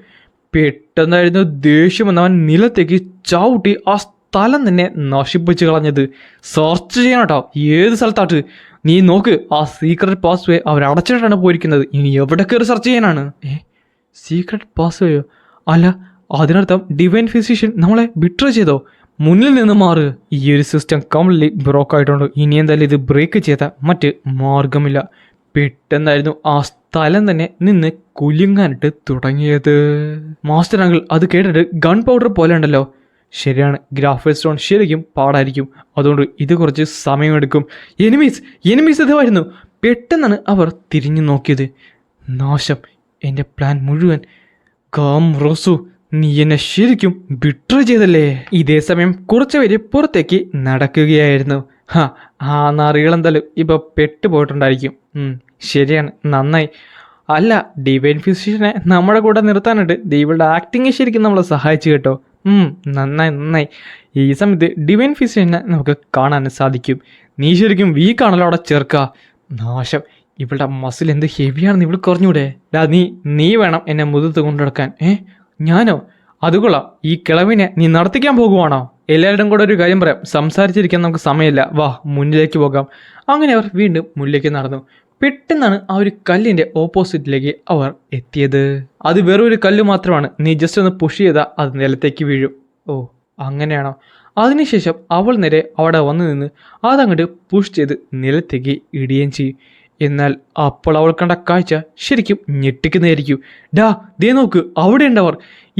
പെട്ടെന്നായിരുന്നു ദേഷ്യം വന്നവൻ നിലത്തേക്ക് ചവിട്ടി ആ സ്ഥലം തന്നെ നശിപ്പിച്ച് കളഞ്ഞത്. സെർച്ച് ചെയ്യാനട്ടോ, ഏത് സ്ഥലത്താട്ട്? നീ നോക്ക്, ആ സീക്രട്ട് പാസ്വേ അവരടച്ചിട്ടാണ് പോയിരിക്കുന്നത്. ഇനി എവിടെ കയറി സെർച്ച് ചെയ്യാനാണ്? സീക്രട്ട് പാസ്വേയോ? അല്ല, അതിനർത്ഥം ഡിവൈൻ ഫിസിഷ്യൻ നമ്മളെ ബിട്രേ ചെയ്തോ? മുന്നിൽ നിന്ന് മാറ്. ഈ ഒരു സിസ്റ്റം കംപ്ലീറ്റ്ലി ബ്രോക്ക് ആയിട്ടുണ്ട്. ഇനി എന്തായാലും ഇത് ബ്രേക്ക് ചെയ്താൽ മറ്റ് മാർഗമില്ല. പെട്ടെന്നായിരുന്നു ആ സ്ഥലം തന്നെ നിന്ന് കുലുങ്ങാനിട്ട് തുടങ്ങിയത്. മാസ്റ്റർ അങ്കിൾ അത് കേട്ടിട്ട് ഗൺ പൗഡർ പോലെ ഉണ്ടല്ലോ. ശരിയാണ്, ഗ്രാഫൈറ്റ് സ്റ്റോൺ ശരിക്കും പാടായിരിക്കും. അതുകൊണ്ട് ഇത് കുറച്ച് സമയമെടുക്കും. എനിമീസ് ഇതായിരുന്നു. പെട്ടെന്നാണ് അവർ തിരിഞ്ഞു നോക്കിയത്. നാശം, എൻ്റെ പ്ലാൻ മുഴുവൻ റോസു, നീ എന്നെ ശരിക്കും ബിട്രേ ചെയ്തല്ലേ? ഇതേ സമയം കുറച്ച് പേര് പുറത്തേക്ക് നടക്കുകയായിരുന്നു. ആ നാറികളെന്തായാലും ഇപ്പൊ പെട്ടുപോയിട്ടുണ്ടായിരിക്കും. ശരിയാണ്, നന്നായി. അല്ല, ഡിവൈൻ ഫിസിഷ്യനെ നമ്മുടെ കൂടെ നിർത്താനായിട്ട് ദൈവയുടെ ആക്ടിങ് ശരിക്കും നമ്മളെ സഹായിച്ചു കേട്ടോ. നന്നായി. ഈ സമയത്ത് ഡിവൈൻ ഫിസിഷ്യനെ നമുക്ക് കാണാൻ സാധിക്കും. നീ ശരിക്കും വീക്കാണല്ലോ അവിടെ ചേർക്കുക. നാശം, ഇവളുടെ മസിൽ എന്ത് ഹെവിയാണെന്ന് ഇവൾ കുറഞ്ഞൂടെ? നീ വേണം എന്നെ മുതിർത്ത് കൊണ്ടുനടക്കാൻ. ഞാനോ? അതുകൊള്ളാം. ഈ കിളവിനെ നീ നടത്തിക്കാൻ പോകുവാണോ? എല്ലാവരും കൂടെ ഒരു കാര്യം പറയാം. സംസാരിച്ചിരിക്കാൻ നമുക്ക് സമയമില്ല. വാ, മുന്നിലേക്ക് പോകാം. അങ്ങനെ അവർ വീണ്ടും മുന്നിലേക്ക് നടന്നു. പെട്ടെന്നാണ് ആ ഒരു കല്ലിൻ്റെ ഓപ്പോസിറ്റിലേക്ക് അവർ എത്തിയത്. അത് വെറൊരു കല്ല് മാത്രമാണ്. നീ ജസ്റ്റ് ഒന്ന് പുഷ് ചെയ്താൽ അത് നിലത്തേക്ക് വീഴും. ഓ, അങ്ങനെയാണോ? അതിനുശേഷം അവൾ നേരെ അവിടെ വന്നു നിന്ന് അതങ്ങോട്ട് പുഷ് ചെയ്ത് നിലത്തേക്ക് ഇടുകയും ചെയ്യും. എന്നാൽ അപ്പോൾ അവൾ കണ്ട കാഴ്ച ശരിക്കും ഞെട്ടിക്കുന്നതായിരിക്കും. ദേ നോക്ക്, അവിടെ ഉണ്ടവർ.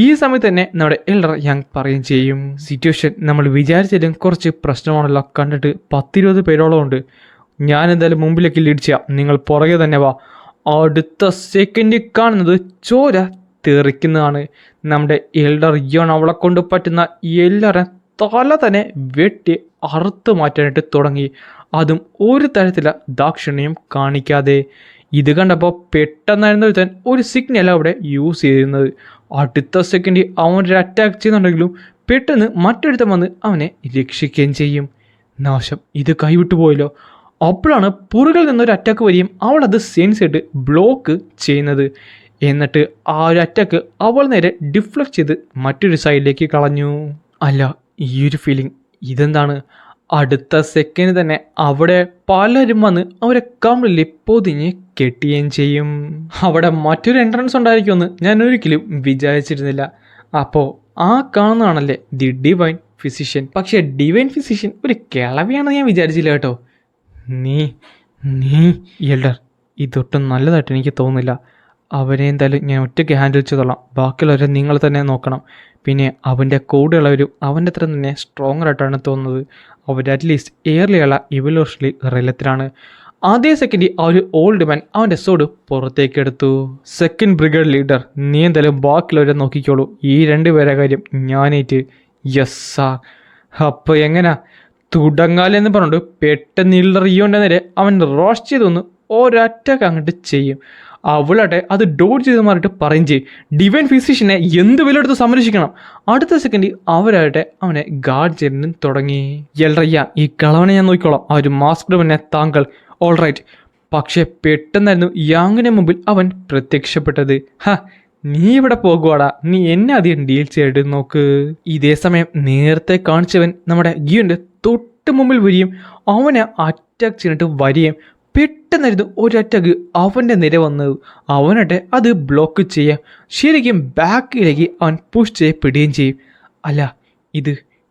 ഈ സമയത്ത് തന്നെ നമ്മുടെ എൽഡർ യങ് പറയുകയും ചെയ്യും, സിറ്റുവേഷൻ നമ്മൾ വിചാരിച്ചാലും കുറച്ച് പ്രശ്നമാണല്ലോ. കണ്ടിട്ട് 10-20 പേരോളം ഉണ്ട്. ഞാൻ എന്തായാലും മുമ്പിലേക്ക് ലീഡ് ചെയ്യാം, നിങ്ങൾ പുറകെ തന്നെ വാ. അടുത്ത സെക്കൻഡിൽ കാണുന്നത് ചോര തെറിക്കുന്നതാണ്. നമ്മുടെ എൽഡർ യോൺ അവളെ കൊണ്ട് പറ്റുന്ന എല്ലാവരും തല തന്നെ വെട്ടി അറുത്ത് മാറ്റാനായിട്ട് തുടങ്ങി. അതും ഒരു തരത്തിലുള്ള ദാക്ഷിണ്യം കാണിക്കാതെ. ഇത് കണ്ടപ്പോൾ പെട്ടെന്നായിരുന്നു ഒരുത്തൻ ഒരു സിഗ്നൽ അവിടെ യൂസ് ചെയ്തിരുന്നത്. അടുത്ത സെക്കൻഡ് അവൻ ഒരു അറ്റാക്ക് ചെയ്യുന്നുണ്ടെങ്കിലും പെട്ടെന്ന് മറ്റൊരുത്തൻ വന്ന് അവനെ രക്ഷിക്കുകയും ചെയ്യും. നാശം, ഇത് കൈവിട്ടു പോയല്ലോ. അപ്പോഴാണ് പുറകിൽ നിന്നൊരു അറ്റാക്ക് വരികയും അവൾ അത് സെൻസ് ചെയ്ത് ബ്ലോക്ക് ചെയ്യുന്നത്. എന്നിട്ട് ആ ഒരു അറ്റാക്ക് അവൾ നേരെ ഡിഫ്ലക്ട് ചെയ്ത് മറ്റൊരു സൈഡിലേക്ക് കളഞ്ഞു. അല്ല, ഈ ഒരു ഫീലിംഗ് ഇതെന്താണ്? അടുത്ത സെക്കൻഡ് തന്നെ അവിടെ പലരും വന്ന് അവരെ കമ്പിളിൽ പൊതിഞ്ഞ് കെട്ടുകയും ചെയ്യും. അവിടെ മറ്റൊരു എൻട്രൻസ് ഉണ്ടായിരിക്കുമെന്ന് ഞാൻ ഒരിക്കലും വിചാരിച്ചിരുന്നില്ല. അപ്പോൾ ആ കാണുന്നതാണല്ലേ ദി ഡിവൈൻ ഫിസിഷ്യൻ. പക്ഷേ ഡിവൈൻ ഫിസിഷ്യൻ ഒരു കിളവിയാണെന്ന് ഞാൻ വിചാരിച്ചില്ല കേട്ടോ. നീ നീ എൽഡർ, ഇതൊട്ടും നല്ലതായിട്ട് എനിക്ക് തോന്നുന്നില്ല. അവനെ എന്തായാലും ഞാൻ ഒറ്റയ്ക്ക് ഹാൻഡിൽ ചെയ്തോളാം. ബാക്കിയുള്ളവരെ നിങ്ങൾ തന്നെ നോക്കണം. പിന്നെ അവൻ്റെ കൂടെയുള്ളവരും അവൻ്റെ അത്ര തന്നെ സ്ട്രോങ്ങർ ആയിട്ടാണ് തോന്നുന്നത്. അവർ അറ്റ്ലീസ്റ്റ് എയർലിയുള്ള ഇവല്യൂഷണറി റിലത്തിലാണ്. അതേ സെക്കൻഡ് ആ ഒരു ഓൾഡ് മാൻ അവൻ്റെ സോഡ് പുറത്തേക്ക് എടുത്തു. സെക്കൻഡ് ബ്രിഗേഡ് ലീഡർ, നീ എന്തായാലും ബാക്കിയുള്ളവരെ നോക്കിക്കോളൂ. ഈ 2 പേരെ കാര്യം ഞാനേറ്റ്. യെസ്സാ. അപ്പോൾ എങ്ങനാ തുടങ്ങാലെന്ന് പറഞ്ഞിട്ട് പെട്ടെന്ന് റിയോൻ്റെ നേരെ അവൻ റോസ്റ്റ് ചെയ്തൊന്ന് ഒരറ്റാക്ക് അങ്ങോട്ട് ചെയ്യും. അവളാട്ടെ അത് ഡോഡ് ചെയ്ത് മാറിയിട്ട് പറയും ചെയ്യും, ഡിവൈൻ ഫിസിഷ്യനെ എന്ത് വിലയെടുത്ത് സംരക്ഷിക്കണം. അടുത്ത സെക്കൻഡ് അവരായിട്ട് അവനെ ഗാർഡ് ചെയ്യാനും തുടങ്ങി. എൽറയ്യ, ഈ കളവനെ ഞാൻ നോക്കിക്കോളാം. ആ ഒരു മാസ്ക്ഡ് പിന്നെ താങ്കൾ ഓൾ റൈറ്റ്. പക്ഷെ പെട്ടെന്നായിരുന്നു യാങ്ങിന് മുമ്പിൽ അവൻ പ്രത്യക്ഷപ്പെട്ടത്. നീ ഇവിടെ പോകുവാടാ, നീ എന്നെ അധികം ഡീൽ ചെയ്തിട്ട് നോക്ക്. ഇതേ സമയം നേരത്തെ കാണിച്ചവൻ നമ്മുടെ ഗിയുൻ്റെ തൊട്ട് മുമ്പിൽ വരികയും അവനെ അറ്റാക്ക് ചെയ്തിട്ട് വരികയും പെട്ടെന്നായിരുന്നു ഒരു അറ്റാക്ക് അവൻ്റെ നിര വന്നത്. അവനാട്ടെ അത് ബ്ലോക്ക് ചെയ്യാം. ശരിക്കും ബാക്കിലേക്ക് അവൻ പുഷ് ചെയ്യപ്പെടുകയും ചെയ്യും. അല്ല,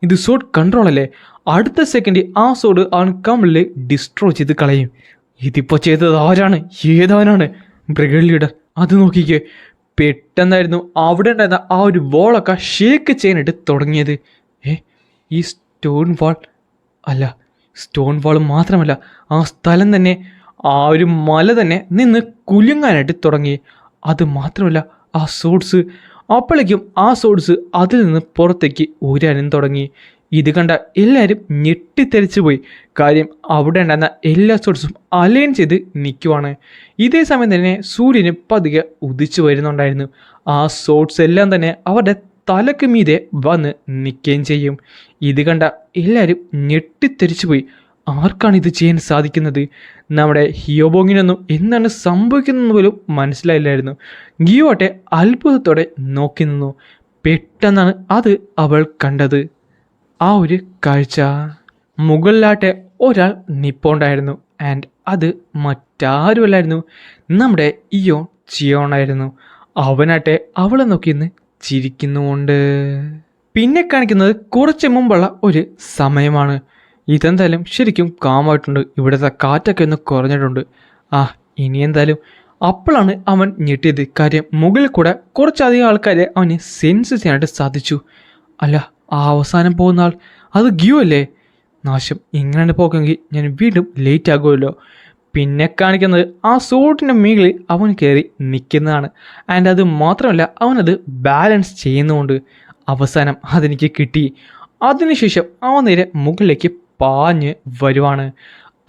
ഇത് സോഡ് കൺട്രോൾ അല്ലേ? അടുത്ത സെക്കൻഡ് ആ സോഡ് അവൻ കമ്പിളിൽ ഡിസ്ട്രോയ് ചെയ്ത് കളയും. ഇതിപ്പോൾ ചെയ്തത് ആരാണ്? ഏതവനാണ്? Brigade leader. അത് നോക്കിക്കേ, പെട്ടെന്നായിരുന്നു അവിടെ ഉണ്ടായിരുന്ന ആ ഒരു വോളൊക്കെ ഷേക്ക് ചെയ്യാനായിട്ട് തുടങ്ങിയത്. ഈ സ്റ്റോൺ വാൾ അല്ല, സ്റ്റോൺ വാൾ മാത്രമല്ല, ആ സ്ഥലം തന്നെ, ആ ഒരു മല തന്നെ നിന്ന് കുലുങ്ങാനായിട്ട് തുടങ്ങി. അത് മാത്രമല്ല ആ സോഡ്സ്, അപ്പോഴേക്കും ആ സോഡ്സ് അതിൽ നിന്ന് പുറത്തേക്ക് ഊരാനും തുടങ്ങി. ഇത് കണ്ട എല്ലാവരും ഞെട്ടിത്തെറിച്ചു പോയി. കാര്യം അവിടെ ഉണ്ടായിരുന്ന എല്ലാ സോഡ്സും അലൈൻ ചെയ്ത് നിൽക്കുവാണ്. ഇതേ സമയം തന്നെ സൂര്യന് പതിയെ ഉദിച്ചു വരുന്നുണ്ടായിരുന്നു. ആ സോഡ്സ് എല്ലാം തന്നെ അവരുടെ തലക്ക് മീതെ വന്ന് നിൽക്കുകയും ചെയ്യും. ഇത് കണ്ട എല്ലാവരും ഞെട്ടിത്തെറിച്ചു പോയി. ആർക്കാണ് ഇത് ചെയ്യാൻ സാധിക്കുന്നത്? നമ്മുടെ ഹിയോബോങ്ങിനൊന്നും എന്താണ് സംഭവിക്കുന്നതെന്ന് പോലും മനസ്സിലായില്ലായിരുന്നു. ഗിയോട്ടെ അത്ഭുതത്തോടെ നോക്കി നിന്നു. പെട്ടെന്നാണ് അത് അവൾ കണ്ടത്. ആ ഒരു കാഴ്ച, മുകളിലാട്ടെ ഒരാൾ നിപ്പോണ്ടായിരുന്നു. ആൻഡ് അത് മറ്റാരുമല്ലായിരുന്നു, നമ്മുടെ ഇയോൺ ചിയോണായിരുന്നു. അവനാട്ടെ അവളെ നോക്കിന്ന് ചിരിക്കുന്നുമുണ്ട്. പിന്നെ കാണിക്കുന്നത് കുറച്ച് മുമ്പുള്ള ഒരു സമയമാണ്. ഇതെന്തായാലും ശരിക്കും കാമായിട്ടുണ്ട്. ഇവിടുത്തെ കാറ്റൊക്കെ ഒന്ന് കുറഞ്ഞിട്ടുണ്ട്. ഇനി എന്തായാലും അപ്പോഴാണ് അവൻ ഞെട്ടിയത്. കാര്യം മുകളിൽ കൂടെ കുറച്ചധികം ആൾക്കാരെ അവന് സെൻസ് ചെയ്യാനായിട്ട് സാധിച്ചു. അല്ല, ആ അവസാനം പോകുന്ന ആൾ അത് ഗിയോ അല്ലേ? നാശം, ഇങ്ങനെ പോക്കെങ്കിൽ ഞാൻ വീണ്ടും ലേറ്റ് ആകുമല്ലോ. പിന്നെ കാണിക്കുന്നത് ആ സൂട്ടിൻ്റെ മുകളിൽ അവൻ കയറി നിൽക്കുന്നതാണ്. ആൻഡ് അത് മാത്രമല്ല, അവനത് ബാലൻസ് ചെയ്യുന്നുമുണ്ട്. അവസാനം അതെനിക്ക് കിട്ടി. അതിനുശേഷം അവൻ നേരെ മുകളിലേക്ക് പാഞ്ഞ് വരുവാണ്.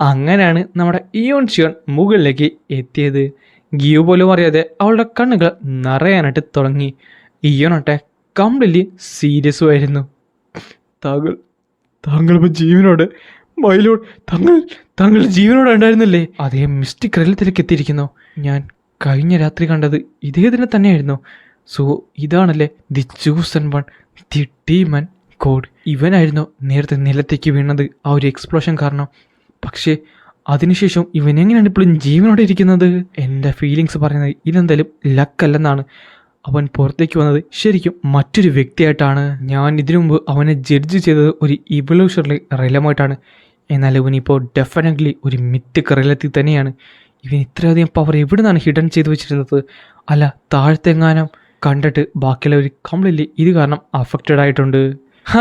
അങ്ങനെയാണ് നമ്മുടെ ഇയോൺ ചിയോൺ മുകളിലേക്ക് എത്തിയത്. ഗിയോ പോലും അറിയാതെ അവളുടെ കണ്ണുകൾ നിറയാനായിട്ട് തുടങ്ങി. ഇയോണട്ടെ കംപ്ലീറ്റ്ലി സീരിയസുമായിരുന്നു. താങ്കളിപ്പോൾ ജീവനോട്, മൈലോഡ്, താങ്കൾ ജീവനോടെ ഉണ്ടായിരുന്നില്ലേ? അതേ മിസ്റ്റിക് റെയിലത്തിലേക്ക് എത്തിയിരിക്കുന്നു. ഞാൻ കഴിഞ്ഞ രാത്രി കണ്ടത് ഇതേ ദിനം തന്നെയായിരുന്നു. സോ ഇതാണല്ലേ the chosen one, the demon code. ഇവനായിരുന്നു നേരത്തെ നിലത്തേക്ക് വീണത് ആ ഒരു എക്സ്പ്ലോഷൻ കാരണം. പക്ഷേ അതിനുശേഷം ഇവൻ എങ്ങനെയാണ് ഇപ്പോഴും ജീവനോടെ ഇരിക്കുന്നത്? എൻ്റെ ഫീലിങ്സ് പറയുന്നത് ഇതെന്തായാലും ലക്കല്ലെന്നാണ്. അവൻ പുറത്തേക്ക് വന്നത് ശരിക്കും മറ്റൊരു വ്യക്തിയായിട്ടാണ്. ഞാൻ ഇതിനു മുമ്പ് അവനെ ജഡ്ജ് ചെയ്തത് ഒരു ഇവല്യൂഷണറി റിലമായിട്ടാണ്. എന്നാൽ ഇവനിപ്പോൾ ഡെഫിനറ്റ്ലി ഒരു മിത്തിക് റിലത്തിൽ തന്നെയാണ്. ഇവൻ ഇത്രയധികം പവർ എവിടെ നിന്നാണ് ഹിഡൻ ചെയ്ത് വെച്ചിരുന്നത്? അല്ല, താഴത്തെങ്ങാനും കണ്ടിട്ട് ബാക്കിയുള്ളവർ കംപ്ലീറ്റ്ലി ഇത് കാരണം അഫക്റ്റഡ് ആയിട്ടുണ്ട്.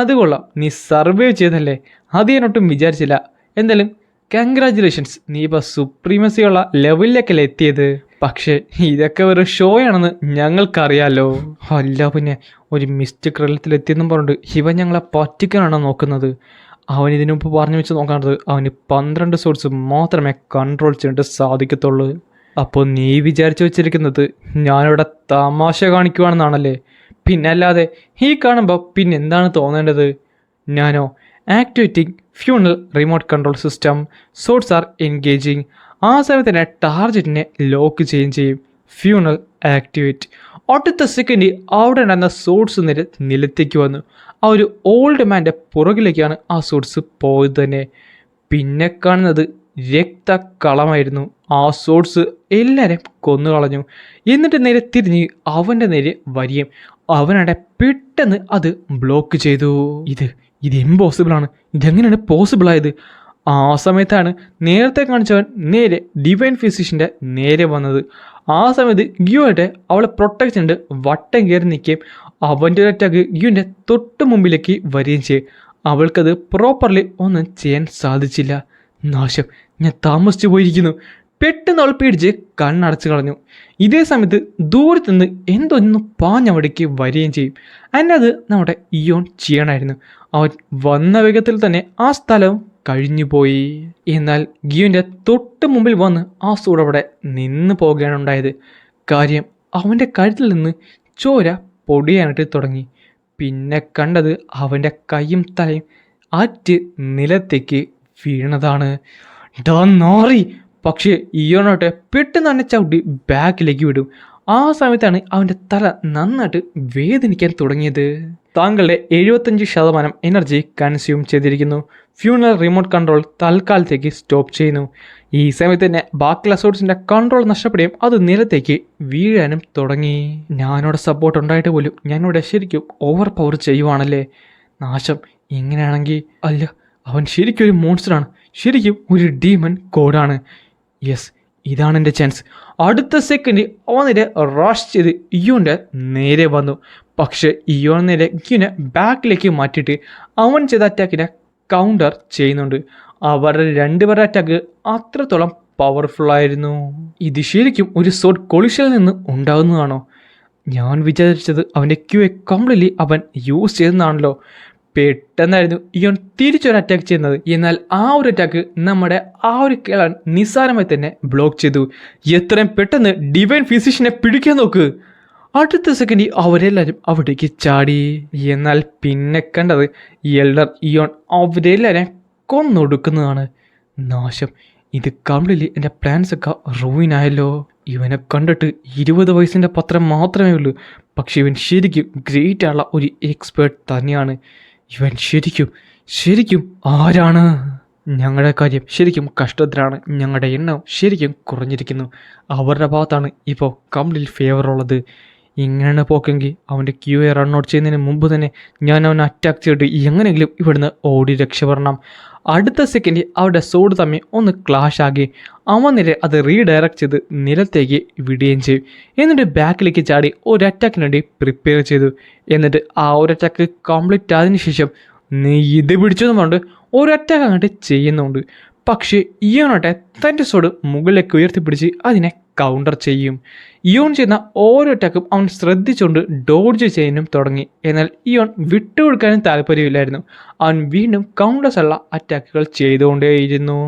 അത് കൊള്ളാം, നീ സർവൈവ് ചെയ്തല്ലേ? അത് ഞാനൊട്ടും വിചാരിച്ചില്ല. എന്തായാലും കൺഗ്രാജുലേഷൻസ്, നീ ഇപ്പോൾ സുപ്രീമസിയുള്ള ലെവലിലേക്കല്ലേ എത്തിയത്. പക്ഷേ ഇതൊക്കെ ഒരു ഷോ ആണെന്ന് ഞങ്ങൾക്കറിയാലോ. അല്ല പിന്നെ ഒരു മിസ്റ്റേക്ക് റെലത്തിലെത്തിയെന്നും പറഞ്ഞിട്ട് ഇവൻ ഞങ്ങളെ പറ്റിക്കാനാണോ നോക്കുന്നത്? അവൻ ഇതിനു മുമ്പ് പറഞ്ഞു വെച്ച് നോക്കാണത് അവന് 12 സോഡ്സ് മാത്രമേ കൺട്രോൾ ചെയ്തിട്ട് സാധിക്കത്തുള്ളൂ. അപ്പോൾ നീ വിചാരിച്ചു വെച്ചിരിക്കുന്നത് ഞാനിവിടെ തമാശ കാണിക്കുവാണെന്നാണല്ലേ? പിന്നെ അല്ലാതെ ഈ കാണുമ്പോൾ പിന്നെ എന്താണ് തോന്നേണ്ടത്? ഞാനോ activating funnel remote control system, swords are engaging. ആ സമയത്ത് തന്നെ ടാർജറ്റിനെ ലോക്ക് ചെയ്യുകയും ചെയ്യും. Funeral activate. അടുത്ത സെക്കൻഡ് അവിടെ ഉണ്ടായിരുന്ന സോഡ്സ് നിലത്തേക്ക് വന്നു. ആ ഒരു ഓൾഡ് മാൻ്റെ പുറകിലേക്കാണ് ആ സോഡ്സ് പോയത് തന്നെ. പിന്നെ കാണുന്നത് രക്തക്കളമായിരുന്നു. ആ സോഡ്സ് എല്ലാവരെയും കൊന്നുകളഞ്ഞു. എന്നിട്ട് നേരെ തിരിഞ്ഞ് അവൻ്റെ നേരെ വരികയും അവനവിടെ പെട്ടെന്ന് അത് ബ്ലോക്ക് ചെയ്തു. ഇത് ഇമ്പോസിബിളാണ്. ഇതെങ്ങനെയാണ് പോസിബിളായത്? ആ സമയത്താണ് നേരത്തെ കാണിച്ചവൻ നേരെ ഡിവൈൻ ഫിസിഷ്യൻ്റെ നേരെ വന്നത്. ആ സമയത്ത് ഗിയോയുടെ അവളെ പ്രൊട്ടക്ട് ചെയ്ത് വട്ടം കയറി നിൽക്കുകയും അവൻ്റെ ഒരു അറ്റാക്ക് ഗിയോൻ്റെ തൊട്ട് മുമ്പിലേക്ക് വരികയും ചെയ്യും. അവൾക്കത് പ്രോപ്പർലി ഒന്നും ചെയ്യാൻ സാധിച്ചില്ല. നാശം, ഞാൻ താമസിച്ചു പോയിരിക്കുന്നു. പെട്ടെന്ന് അവൾ പേടിച്ച് കണ്ണടച്ച് കളഞ്ഞു. ഇതേ സമയത്ത് ദൂരത്തു നിന്ന് എന്തോന്ന് പാഞ്ഞവിടേക്ക് വരികയും ചെയ്യും. അത് നമ്മുടെ ഇയോൺ ചെയ്യണമായിരുന്നു. അവൻ വന്ന വേഗത്തിൽ തന്നെ ആ സ്ഥലവും കഴിഞ്ഞുപോയി. എന്നാൽ ഗിയോൻ്റെ തൊട്ട് മുമ്പിൽ വന്ന് ആ സൂട് അവിടെ നിന്ന് പോകുകയാണ് ഉണ്ടായത്. കാര്യം അവൻ്റെ കഴുത്തിൽ നിന്ന് ചോര പൊടിയാനായിട്ട് തുടങ്ങി. പിന്നെ കണ്ടത് അവൻ്റെ കൈയും തലയും ആറ്റ് നിലത്തേക്ക് വീണതാണ്. നാറി. പക്ഷേ ഇയോണോട്ടെ പെട്ടെന്ന് തന്നെ ചവിട്ടി ബാക്കിലേക്ക് വിടും. ആ സമയത്താണ് അവൻ്റെ തല നന്നായിട്ട് വേദനിക്കാൻ തുടങ്ങിയത്. താങ്കളുടെ 75% എനർജി കൺസ്യൂം ചെയ്തിരിക്കുന്നു. ഫ്യൂണൽ റിമോട്ട് കൺട്രോൾ തൽക്കാലത്തേക്ക് സ്റ്റോപ്പ് ചെയ്യുന്നു. ഈ സമയത്ത് തന്നെ ബാക്കിയുള്ള സോഡ്സിൻ്റെ കൺട്രോൾ നഷ്ടപ്പെടുകയും അത് നിലത്തേക്ക് വീഴാനും തുടങ്ങി. ഞാനോടെ സപ്പോർട്ട് ഉണ്ടായിട്ട് പോലും ഞാനിവിടെ ശരിക്കും ഓവർ പവർ ചെയ്യുവാണല്ലേ? നാശം. ഇങ്ങനെയാണെങ്കിൽ അല്ല, അവൻ ശരിക്കും ഒരു മോൺസ്റ്ററാണ്. ശരിക്കും ഒരു ഡീമൺ കോഡാണ്. യെസ്, ഇതാണ് എൻ്റെ ചാൻസ്. അടുത്ത സെക്കൻഡ് അവൻ നേരെ റഷ് ചെയ്ത് ഇയോൻ്റെ നേരെ വന്നു. പക്ഷേ ഇയോൺ നേരെ ഗിയോനെ ബാക്കിലേക്ക് മാറ്റിയിട്ട് അവൻ ചെയ്ത അറ്റാക്കിനെ കൗണ്ടർ ചെയ്യുന്നുണ്ട്. അവരുടെ രണ്ടുപേരുടെ അറ്റാക്ക് അത്രത്തോളം പവർഫുള്ളായിരുന്നു. ഇത് ശരിക്കും ഒരു സോഡ് കൊളിഷനിൽ നിന്ന് ഉണ്ടാകുന്നതാണോ? ഞാൻ വിചാരിച്ചത് അവൻ്റെ ക്യൂയെ കംപ്ലീറ്റ്ലി അവൻ യൂസ് ചെയ്തെന്നാണല്ലോ. പെട്ടെന്നായിരുന്നു ഇയോൺ തിരിച്ചൊരു അറ്റാക്ക് ചെയ്യുന്നത്. എന്നാൽ ആ ഒരു അറ്റാക്ക് നമ്മുടെ ആ ഒരു കേളൻ നിസ്സാരമായി തന്നെ ബ്ലോക്ക് ചെയ്തു. എത്രയും പെട്ടെന്ന് ഡിവൈൻ ഫിസിഷ്യനെ പിടിക്കാൻ നോക്ക്. അടുത്ത സെക്കൻഡ് അവരെല്ലാവരും അവിടേക്ക് ചാടി. എന്നാൽ പിന്നെ കണ്ടത് എൽഡർ ഇയോൺ അവരെല്ലാവരെയും കൊന്നൊടുക്കുന്നതാണ്. നാശം. ഇത് കംപ്ലീറ്റ്ലി എൻ്റെ പ്ലാൻസൊക്കെ റൂയിനായല്ലോ. ഇവനെ കണ്ടിട്ട് 20 വയസ്സിൻ്റെ പത്രം മാത്രമേ ഉള്ളൂ. പക്ഷെ ഇവൻ ശരിക്കും ഗ്രേറ്റ് ആയുള്ള ഒരു എക്സ്പേർട്ട് തന്നെയാണ്. ഇവൻ ശരിക്കും ആരാണ്? ഞങ്ങളുടെ കാര്യം ശരിക്കും കഷ്ടത്തിലാണ്. ഞങ്ങളുടെ എണ്ണം ശരിക്കും കുറഞ്ഞിരിക്കുന്നു. അവരുടെ ഭാഗത്താണ് ഇപ്പോൾ കംപ്ലീറ്റ് ഫേവർ ഉള്ളത്. ഇങ്ങനെയാണ് പോക്കെങ്കിൽ അവൻ്റെ ക്യൂയെ റൺ ഔട്ട് ചെയ്യുന്നതിന് മുമ്പ് തന്നെ ഞാൻ അവനെ അറ്റാക്ക് ചെയ്തിട്ട് എങ്ങനെയെങ്കിലും ഇവിടുന്ന് ഓടി രക്ഷപ്പെടണം. അടുത്ത സെക്കൻഡ് അവരുടെ സോഡ് തമ്മിൽ ഒന്ന് ക്ലാഷ് ആകി അവൻ നേരെ അത് റീഡയറക്റ്റ് ചെയ്ത് നിലത്തേക്ക് വിടുകയും ചെയ്യും. എന്നിട്ട് ബാക്കിലേക്ക് ചാടി ഒരു അറ്റാക്കിന് വേണ്ടി പ്രിപ്പയർ ചെയ്തു. എന്നിട്ട് ആ ഒരു അറ്റാക്ക് കംപ്ലീറ്റ് ആയതിനു ശേഷം നീ ഇത് പിടിച്ചെന്ന് പറഞ്ഞിട്ട് ഒരു അറ്റാക്ക് അങ്ങോട്ട് ചെയ്യുന്നുണ്ട്. പക്ഷേ ഇയോണോട്ടെ തൻ്റെ സോഡ് മുകളിലേക്ക് ഉയർത്തിപ്പിടിച്ച് അതിനെ കൗണ്ടർ ചെയ്യും. ഇയോൺ ചെയ്യുന്ന ഓരോ അറ്റാക്കും അവൻ ശ്രദ്ധിച്ചുകൊണ്ട് ഡോഡ്ജ് ചെയ്യാനും തുടങ്ങി. എന്നാൽ ഇയോൺ വിട്ടുകൊടുക്കാനും താല്പര്യമില്ലായിരുന്നു. അവൻ വീണ്ടും കൗണ്ടേഴ്സ് ഉള്ള അറ്റാക്കുകൾ ചെയ്തുകൊണ്ടേയിരുന്നു.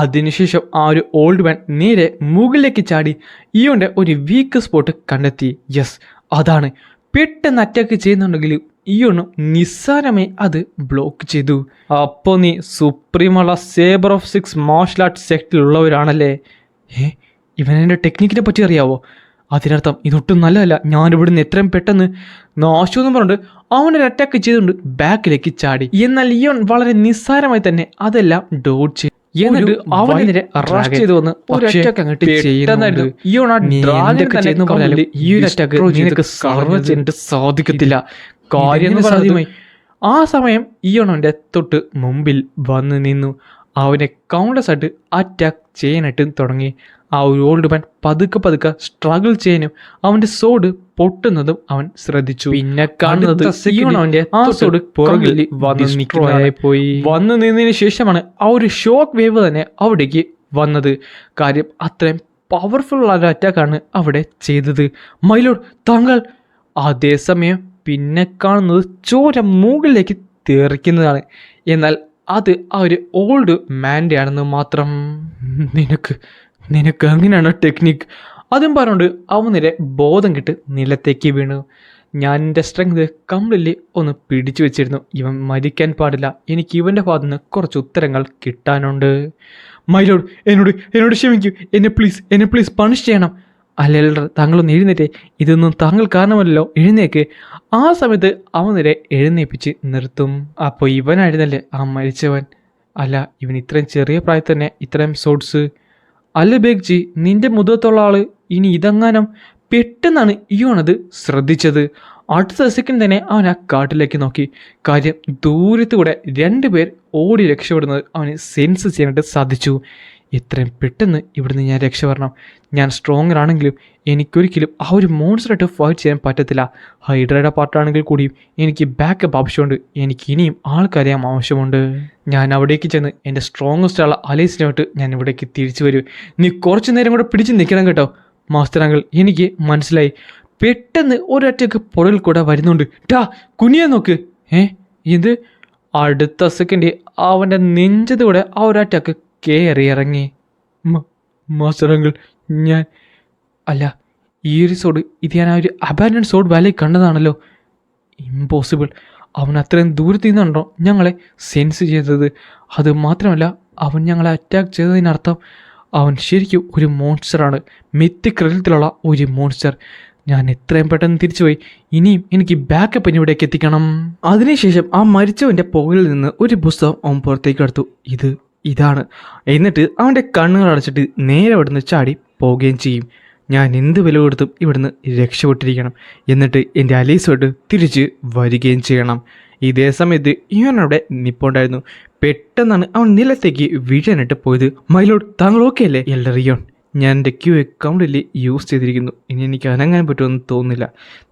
അതിനുശേഷം ആ ഒരു ഓൾഡ് മാൻ നേരെ മുകളിലേക്ക് ചാടി ഇയോൻ്റെ ഒരു വീക്ക് സ്പോട്ട് കണ്ടെത്തി. യെസ്, അതാണ്. പെട്ടെന്ന് അറ്റാക്ക് ചെയ്യുന്നുണ്ടെങ്കിലും ഇയോണും നിസ്സാരമായി അത് ബ്ലോക്ക് ചെയ്തു. അപ്പോൾ നീ സുപ്രീമുള്ള സേബർ ഓഫ് 6 മാർഷൽ ആർട്സ് സെക്റ്റിലുള്ളവരാണല്ലേ? ഇവനെൻ്റെ ടെക്നിക്കിനെ പറ്റി അറിയാവോ? അതിനർത്ഥം ഇതൊട്ടും നല്ലതല്ല. ഞാനിവിടുന്ന് എത്രയും പെട്ടെന്ന് നാശമെന്ന് പറഞ്ഞിട്ട് അവനൊരു അറ്റാക്ക് ചെയ്തുകൊണ്ട് ബാക്കിലേക്ക് ചാടി. എന്നാൽ ഇയോൺ വളരെ നിസ്സാരമായി തന്നെ അതെല്ലാം ഡോഡ്ജ് ചെയ്തു. എന്നിട്ട് അവനെതിരെ റഷ് ചെയ്തു വന്ന് ഒരു അറ്റാക്ക് അങ്ങോട്ട് ചെയ്യുന്നുണ്ട്. ഇയോൺ ആ ഡ്രാഗൺ തന്നെ പറഞ്ഞാൽ ഈ ഒരു അറ്റാക്ക് നിനക്ക് സർവ് ചെയ്യാനായിട്ട് സാധിക്കത്തില്ല. കാര്യം സാധ്യമായി. ആ സമയം ഇയോണോൻ്റെ തൊട്ട് മുമ്പിൽ വന്ന് നിന്നു. അവനെ കൗണ്ടേഴ്സ് ആയിട്ട് അറ്റാക്ക് ചെയ്യാനായിട്ട് തുടങ്ങി. ആ ഒരു ഓൾഡ് മാൻ പതുക്കെ സ്ട്രഗിൾ ചെയ്യാനും അവൻ്റെ സോഡ് പൊട്ടുന്നതും അവൻ ശ്രദ്ധിച്ചു. പിന്നെ കാണുന്നത് അവൻ്റെ ആ സോഡ് പുറകിൽ വന്ന് നിന്നതിന് ശേഷമാണ് ആ ഒരു ഷോക്ക് വേവ് തന്നെ അവിടേക്ക് വന്നത്. കാര്യം അത്രയും പവർഫുൾ ആയ അറ്റാക്കാണ് അവിടെ ചെയ്തത്. മൈലോഡ്, താങ്കൾ. അതേസമയം പിന്നെ കാണുന്നത് ചോര മുകളിലേക്ക് തെറിക്കുന്നതാണ്. എന്നാൽ അത് ആ ഒരു ഓൾഡ് മാൻ്റെ ആണെന്ന് മാത്രം. നിനക്ക് നിനക്ക് അങ്ങനെയാണ് ടെക്നിക്ക്. അതും പറഞ്ഞുകൊണ്ട് അവൻ നേരെ ബോധം കിട്ട് നിലത്തേക്ക് വീണു. ഞാൻ എൻ്റെ സ്ട്രെങ്ത് കംപ്ലീറ്റ്ലി ഒന്ന് പിടിച്ചു വെച്ചിരുന്നു. ഇവൻ മരിക്കാൻ പാടില്ല. എനിക്ക് ഇവൻ്റെ ഭാഗത്തു നിന്ന് കുറച്ച് ഉത്തരങ്ങൾ കിട്ടാനുണ്ട്. മൈലോഡ്, എന്നോട് ക്ഷമിക്കൂ. എന്നെ പ്ലീസ് പണിഷ് ചെയ്യണം. അല്ല എൽഡർ, താങ്കളൊന്ന് എഴുന്നേറ്റേ. ഇതൊന്നും താങ്കൾ കാരണമല്ലല്ലോ. എഴുന്നേക്ക്. ആ സമയത്ത് അവൻ നേരെ എഴുന്നേപ്പിച്ച് നിർത്തും. അപ്പോൾ ഇവനായിരുന്നല്ലേ ആ മരിച്ചവൻ. അല്ല, ഇവൻ ഇത്രയും ചെറിയ പ്രായത്തിൽ തന്നെ ഇത്രയും സോഡ്സ്. അല്ല ബേഗ്ജി, നിന്റെ മുഖത്തുള്ള ആള് ഇനി ഇതെങ്ങാനും. പെട്ടെന്നാണ് ഇയോണത് ശ്രദ്ധിച്ചത്. അടുത്ത സെക്കൻഡ് തന്നെ അവൻ ആ കാട്ടിലേക്ക് നോക്കി. കാര്യം ദൂരത്തു കൂടെ 2 പേർ ഓടി രക്ഷപ്പെടുന്നത് അവന് സെൻസ് ചെയ്യാനായിട്ട് സാധിച്ചു. എത്രയും പെട്ടെന്ന് ഇവിടുന്ന് ഞാൻ രക്ഷപ്പെടണം. ഞാൻ സ്ട്രോങ്ങർ ആണെങ്കിലും എനിക്കൊരിക്കലും ആ ഒരു മോൺസ്റ്ററായിട്ട് ഫൈറ്റ് ചെയ്യാൻ പറ്റത്തില്ല. ഹൈഡ്രയുടെ പാർട്ടാണെങ്കിൽ കൂടിയും എനിക്ക് ബാക്കപ്പ് ആവശ്യമുണ്ട്. എനിക്ക് ഇനിയും ആൾക്കറിയാൻ ആവശ്യമുണ്ട്. ഞാൻ അവിടേക്ക് ചെന്ന് എൻ്റെ സ്ട്രോങ്ങസ്റ്റ് ആളെ അലൈസിനായിട്ട് ഞാൻ ഇവിടേക്ക് തിരിച്ചു വരും. നീ കുറച്ച് നേരം കൂടെ പിടിച്ച് നിൽക്കണം കേട്ടോ. മാസ്റ്റർ അങ്കിൾ, എനിക്ക് മനസ്സിലായി. പെട്ടെന്ന് ഒരൊറ്റക്ക് പുറകിൽ കൂടെ വരുന്നുണ്ട്. കുനിയാൻ നോക്ക്. ഇത് അടുത്ത സെക്കൻഡ് അവൻ്റെ നെഞ്ചതോടെ ആ ഒരറ്റക്ക് കയറി ഇറങ്ങി. മാസ്റ്റർ അങ്കിൾ, ഞാൻ അല്ല, ഈ ഒരു സോഡ് ഇത് ഞാൻ ആ ഒരു അബാൻഡൻ സോഡ് വാലി കണ്ടതാണല്ലോ. ഇമ്പോസിബിൾ. അവൻ അത്രയും ദൂരത്തു നിന്നുണ്ടോ ഞങ്ങളെ സെൻസ് ചെയ്തത്? അത് മാത്രമല്ല, അവൻ ഞങ്ങളെ അറ്റാക്ക് ചെയ്തതിനർത്ഥം അവൻ ശരിക്കും ഒരു മോൺസ്റ്ററാണ്. മിത്തിക് രൂപത്തിലുള്ള ഒരു മോൺസ്റ്റർ. ഞാൻ എത്രയും പെട്ടെന്ന് തിരിച്ചുപോയി. ഇനിയും എനിക്ക് ബാക്കപ്പ് ഇവിടേക്ക് എത്തിക്കണം. അതിനുശേഷം ആ മരിച്ചവൻ്റെ പുകയിൽ നിന്ന് ഒരു പുസ്തകം അവൻ പുറത്തേക്ക് എടുത്തു. ഇതാണ്. എന്നിട്ട് അവൻ്റെ കണ്ണുകൾ അടച്ചിട്ട് നേരെ ഇവിടുന്ന് ചാടി പോവുകയും ചെയ്യും. ഞാൻ എന്ത് വില കൊടുത്തും ഇവിടുന്ന് രക്ഷപ്പെട്ടിരിക്കണം. എന്നിട്ട് എൻ്റെ അലീസുമായിട്ട് തിരിച്ച് വരികയും ചെയ്യണം. ഇതേ സമയത്ത് ഇവനവിടെ നിപ്പുണ്ടായിരുന്നു. പെട്ടെന്നാണ് അവൻ നിലത്തേക്ക് വീഴാനായിട്ട് പോയത്. മൈലോഡ്, താങ്കൾ ഓക്കെ അല്ലേ? എൽഡർ ഇയോൺ, ഞാൻ എൻ്റെ ക്യൂ കംപ്ലീറ്റ്ലി യൂസ് ചെയ്തിരിക്കുന്നു. ഇനി എനിക്ക് അനങ്ങാൻ പറ്റുമെന്ന് തോന്നുന്നില്ല.